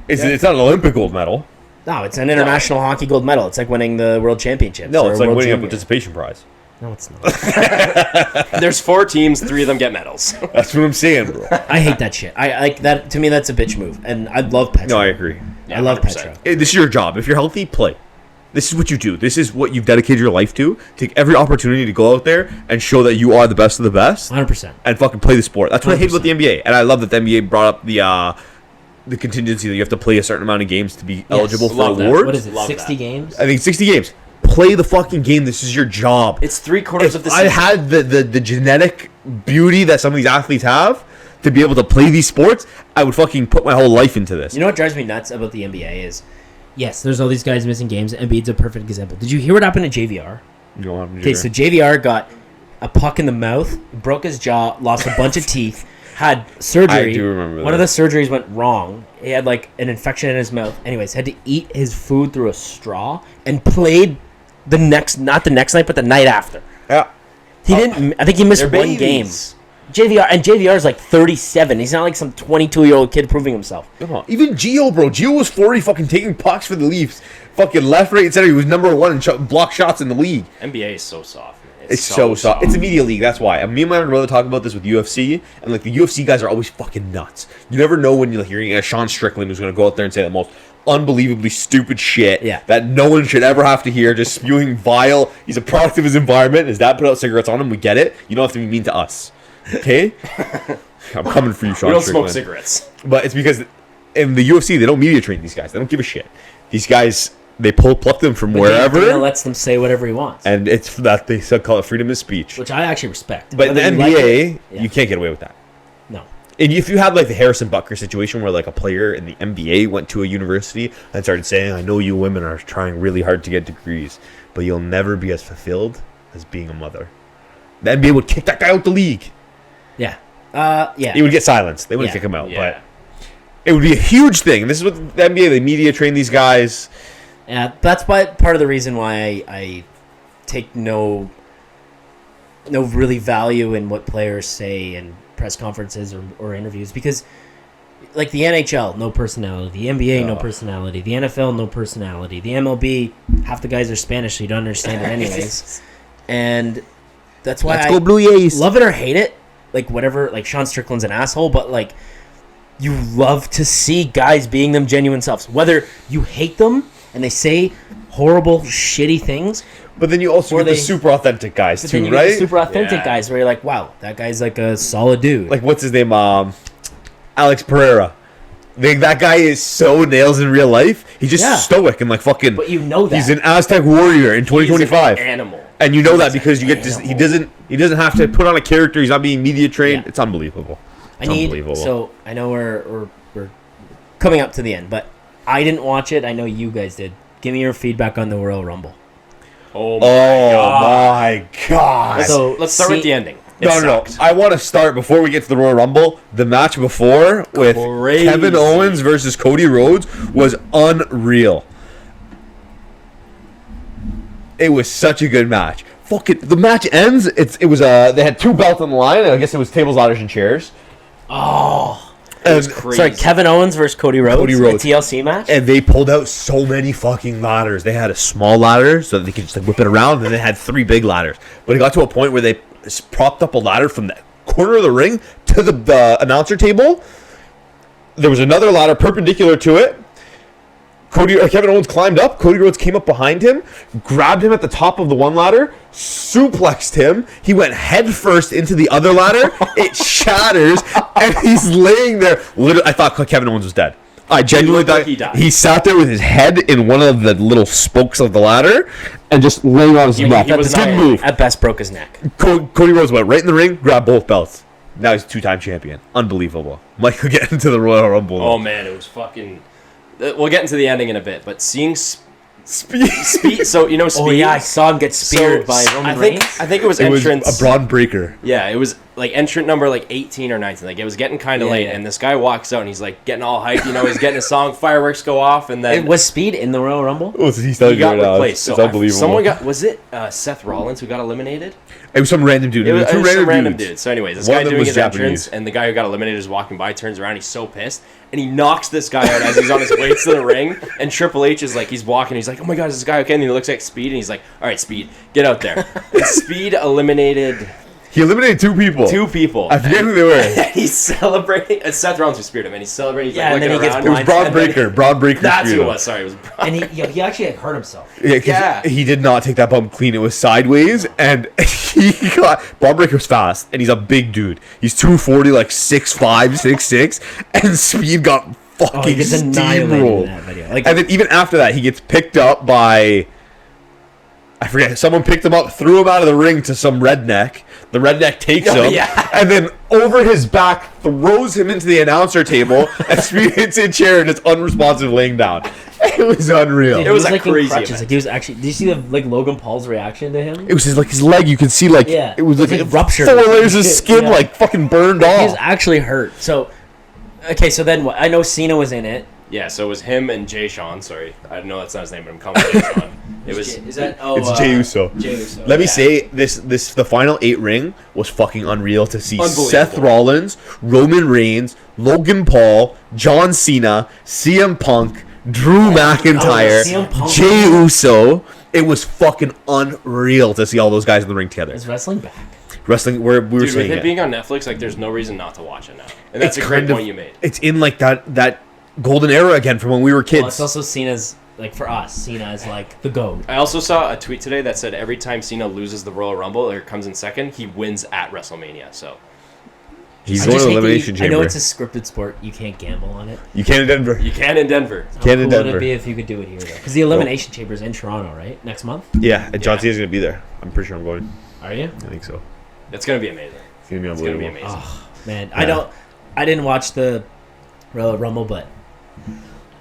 A: It's not an Olympic gold medal.
C: No, it's an international hockey gold medal. It's like winning the World Championships.
A: No, it's like winning
C: Junior.
A: a participation prize.
C: No, it's not.
B: There's 4 teams, 3 of them get medals.
A: That's what I'm saying, bro.
C: I hate that shit. I like that. To me, that's a bitch move. And I love Petro.
A: No, I agree.
C: I love
B: 100%.
C: Petro.
A: This is your job. If you're healthy, play. This is what you do. This is what you've dedicated your life to. Take every opportunity to go out there and show that you are the best of the best.
C: 100%.
A: And fucking play the sport. That's what
C: 100%.
A: I hate about the NBA. And I love that the NBA brought up the contingency that you have to play a certain amount of games to be eligible for
B: love that.
A: awards.
C: What is it,
B: Love
C: 60
B: that.
C: games?
A: I think 60 games. Play the fucking game. This is your job.
B: It's 3/4 of the
A: I
B: season.
A: had the genetic beauty that some of these athletes have to be able to play these sports, I would fucking put my whole life into this.
C: You know what drives me nuts about the NBA is, yes, there's all these guys missing games. Embiid's a perfect example. Did you hear what happened to JVR? Okay, so JVR got a puck in the mouth, broke his jaw, lost a bunch of teeth, had surgery.
A: I do remember
C: One
A: that.
C: of the surgeries went wrong. He had like an infection in his mouth. Anyways, had to eat his food through a straw and played not the next night, but the night after.
A: Yeah.
C: He didn't. I think he missed
B: They're
C: one game.
B: babies.
C: JVR is like 37. He's not like some 22-year-old kid proving himself.
A: Come on. Even Gio, bro. Gio was 40 fucking taking pucks for the Leafs. Fucking left, right, and center. He was number 1 in block shots in the league.
B: NBA is so soft, man.
A: It's so soft. It's a media league. That's why. Me and my brother talk about this with UFC, and like the UFC guys are always fucking nuts. You never know when you're hearing a Sean Strickland who's going to go out there and say the most unbelievably stupid shit that no one should ever have to hear, just spewing vile. He's a product of his environment. His dad put out cigarettes on him. We get it. You don't have to be mean to us. Okay? I'm coming for you, Sean
B: We don't
A: Strickland.
B: smoke cigarettes.
A: But it's because in the UFC, they don't media train these guys. They don't give a shit. These guys, they pluck them from wherever.
C: Dana lets them say whatever he wants.
A: And it's that they call it freedom of speech.
C: Which I actually respect.
A: But in the
C: Whether you like
A: NBA,
C: it-
A: you can't get away with that.
C: No.
A: And if you had like the Harrison Butker situation where like a player in the NBA went to a university and started saying, I know you women are trying really hard to get degrees, but you'll never be as fulfilled as being a mother. The NBA would kick that guy out the league.
C: Yeah. Yeah.
A: He would get silenced. They wouldn't
C: Yeah.
A: kick him out.
B: Yeah.
A: But it would be a huge thing. This is what the NBA, they media train these guys.
C: Yeah, that's part of the reason why I take no really value in what players say in press conferences or interviews, because like the NHL, no personality, the NBA, no personality, the NFL, no personality, the MLB, half the guys are Spanish, so you don't understand it anyways. And that's why
A: Let's go Blue Jays.
C: Love it or hate it, like whatever, like Sean Strickland's an asshole, but like you love to see guys being them genuine selves. Whether you hate them and they say horrible, shitty things.
A: But then you also
C: Or
A: get the
C: they-
A: super authentic guys
C: But
A: too,
C: then you get
A: right?
C: the super authentic
B: Yeah.
C: guys where you're like, wow, that guy's like a solid dude.
A: Like, what's his name? Alex Pereira. That guy is so nails in real life. He's just
C: Yeah.
A: stoic and like fucking.
C: but you know that.
A: He's an Aztec warrior in 2025.
B: He's an animal.
A: And you know that
B: He's
A: because you
B: an
A: get to, he
B: animal.
A: doesn't have to put on a character. He's not being media trained.
C: Yeah.
A: It's unbelievable.
C: I
A: It's
C: need.
A: unbelievable.
C: So I know we're coming up to the end, but I didn't watch it. I know you guys did. Give me your feedback on the Royal Rumble.
B: Oh my
A: Oh
B: god.
A: my god!
C: So
B: Let's start with the ending. It
A: No.
B: sucked.
A: I want to start before we get to the Royal Rumble. The match before with
B: Crazy.
A: Kevin Owens versus Cody Rhodes was unreal. It was such a good match. Fucking the match ends. It was they had 2 belts on the line. I guess it was tables, ladders, and chairs.
C: Oh,
A: And,
B: was crazy.
C: sorry, Kevin Owens versus Cody Rhodes.
A: Cody Rhodes.
C: A TLC match.
A: and they pulled out so many fucking ladders. They had a small ladder so that they could just like whip it around, and they had 3 big ladders. But it got to a point where they propped up a ladder from the corner of the ring to the announcer table. There was another ladder perpendicular to it. Kevin Owens climbed up. Cody Rhodes came up behind him, grabbed him at the top of the one ladder, suplexed him. He went head first into the other ladder. It shatters, and he's laying there. Literally, I thought Kevin Owens was dead. I genuinely
B: looked like
A: thought
B: he died.
A: he sat there with his head in one of the little spokes of the ladder and just laying on his back.
B: he was
A: Didn't
B: not-
A: move.
C: At best, broke his neck.
A: Cody Rhodes went right in the ring, grabbed both belts. Now he's a 2-time champion. Unbelievable. Mike will get into the Royal Rumble.
B: Oh man, it was fucking. We'll get into the ending in a bit, but seeing
A: Speed.
B: Speed. So you know Speed.
C: Oh yeah, I saw him get speared by Roman Reigns.
B: I think it was
A: It was
B: entrance.
A: a Braun Breaker.
B: Yeah, it was like entrant number like 18 or 19. Like it was getting kind of
C: Yeah,
B: late,
C: yeah.
B: and this guy walks out and he's like getting all hyped. You know, he's getting a song, fireworks go off, and then
C: It was Speed in the Royal Rumble.
A: Oh, so he's
B: he got replaced.
A: It's
B: So
A: unbelievable.
B: someone got. Was it Seth Rollins who got eliminated?
A: It was some random dude.
B: It was,
A: Two
B: some random
A: dudes.
B: dude. So, anyways, this
A: One
B: guy
A: of them
B: doing
A: was
B: his
A: Japanese.
B: entrance, and the guy who got eliminated is walking by, turns around, he's so pissed, and he knocks this guy out as he's on his way to the ring. And Triple H is like, he's walking, he's like, oh my god, is this guy okay? And he looks at Speed, and he's like, all right, Speed, get out there. And Speed eliminated
A: He eliminated 2 people.
B: 2 people.
A: I forget who they were.
B: And he's celebrating. And Seth Rollins who speared him, and he's celebrating. He's
C: Yeah,
B: like
C: and then
B: looking
C: he gets
B: around.
A: It was Braun
B: And then-
A: Breaker. Braun Breaker.
B: That's who
A: screwed
B: it
A: him.
B: was. Sorry, it was Braun.
C: And he actually like hurt himself.
A: Yeah, 'cause
B: Yeah.
A: he did not take that bump clean. It was sideways, and he got Braun Breaker's fast, and he's a big dude. He's 240, like 6'5", 6'6", and Speed got
C: Oh, he
A: fucking
C: gets annihilated in
A: steamrolled.
C: that video. Like,
A: And then even after that, he gets picked up by, I forget, someone picked him up, threw him out of the ring to some redneck. The redneck takes
B: Oh,
A: him,
B: yeah.
A: and then over his back throws him into the announcer table, and Speed hits a chair and it's unresponsive laying down. It was unreal.
C: dude,
B: It
C: he
B: was a
C: like in
B: crazy
C: crutches.
B: event.
C: Like he was actually. Did you see the like Logan Paul's reaction to him?
A: It was like his leg. You could see like
C: Yeah.
A: it was
C: It was,
A: like
C: like, ruptured.
A: 4 layers of skin
C: Yeah.
A: like fucking burned
C: He was
A: off.
C: actually hurt. So, okay, so then what? I know Cena was in it.
B: Yeah, so it was him and Jay Sean. Sorry, I know that's not his name, but I'm calling him Jay Sean. It was.
C: Is that? Oh,
A: It's Jey Uso.
C: Jey Uso.
A: Let me
C: yeah.
A: say this: the final 8 ring was fucking unreal to see.
B: Unbelievable.
A: Seth Rollins, Roman Reigns, Logan Paul, John Cena, CM Punk, Drew McIntyre,
C: CM Punk.
A: Jey Uso. It was fucking unreal to see all those guys in the ring together.
C: Is wrestling back?
A: Wrestling, we were
B: Dude, with
A: saying
B: it
A: it.
B: being on Netflix, like, there's no reason not to watch it now. And that's
A: It's
B: a great
A: kind of-
B: point you made.
A: It's in like that golden era again from when we were kids.
C: Well, it's also Cena's like for us. Cena is like the GOAT.
B: I also saw a tweet today that said every time Cena loses the Royal Rumble or comes in second, he wins at WrestleMania. So
A: He's
C: I
A: going
C: just
A: to
C: hate that
A: elimination
C: I know
A: chamber.
C: it's a scripted sport. You can't gamble on it.
A: You can in Denver.
B: you can in Denver.
C: How
A: Can in
C: cool would
A: Denver.
C: it be if you could do it here though? Because the elimination chamber is in Toronto, right? Next month.
A: Yeah, and John
B: Yeah.
A: Cena's gonna be there. I'm pretty sure I'm going.
C: Are you?
A: I think so.
B: It's gonna be amazing.
A: It's gonna be
B: It's gonna be
A: unbelievable.
B: amazing.
C: Oh man,
A: Yeah.
C: I didn't watch the Royal Rumble, but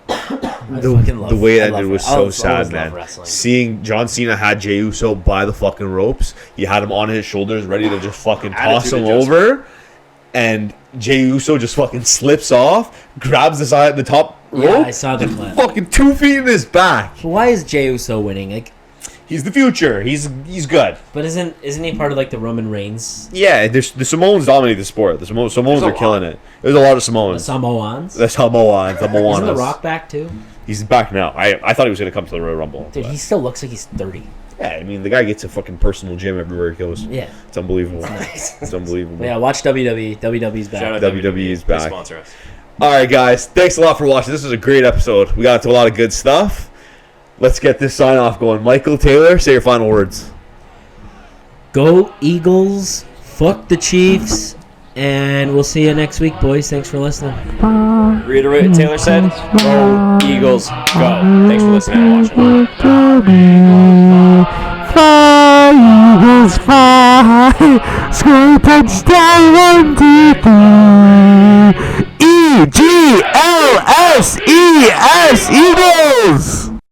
A: The way it ended was so sad, man.
C: Wrestling.
A: Seeing John Cena had Jey Uso by the fucking ropes, he had him on his shoulders, ready to just fucking toss him
B: Attitude adjustment.
A: over, and Jey Uso just fucking slips off, grabs the side, the top
C: Yeah,
A: rope,
C: I saw the clip.
A: fucking 2 feet in his back.
C: Why is Jey Uso winning? Like,
A: He's the future. He's good.
C: but isn't he part of like the Roman Reigns,
A: Yeah, the Samoans dominate the sport. The Samoans
B: There's a
A: are
B: lot.
A: killing it. There's a lot of
C: the
A: Samoans.
C: Samoans?
A: The Samoans.
C: Isn't The
A: Samoanas.
C: Rock back too?
A: He's back now. I thought he was gonna come to the Royal Rumble.
C: Dude,
A: but-
C: he still looks like he's 30.
A: yeah, I mean the guy gets a fucking personal gym everywhere he goes.
C: Yeah.
A: It's unbelievable.
C: Nice.
A: It's unbelievable.
C: But yeah, watch WWE. WWE's back.
B: Shout out
A: WWE is
B: They
A: back.
B: sponsor us.
A: All right, guys. Thanks a lot for watching. This was a great episode. We got into a lot of good stuff. Let's get this sign off going. Michael Taylor, say your final words.
C: Go Eagles. Fuck the Chiefs. And we'll see you next week, boys. Thanks for listening.
B: Reiterate what Taylor said. Go Eagles, go. Thanks for listening and watching.
D: Fly, Eagles, fly. Score a touchdown, 1, 2, 3. EGLSES, Eagles!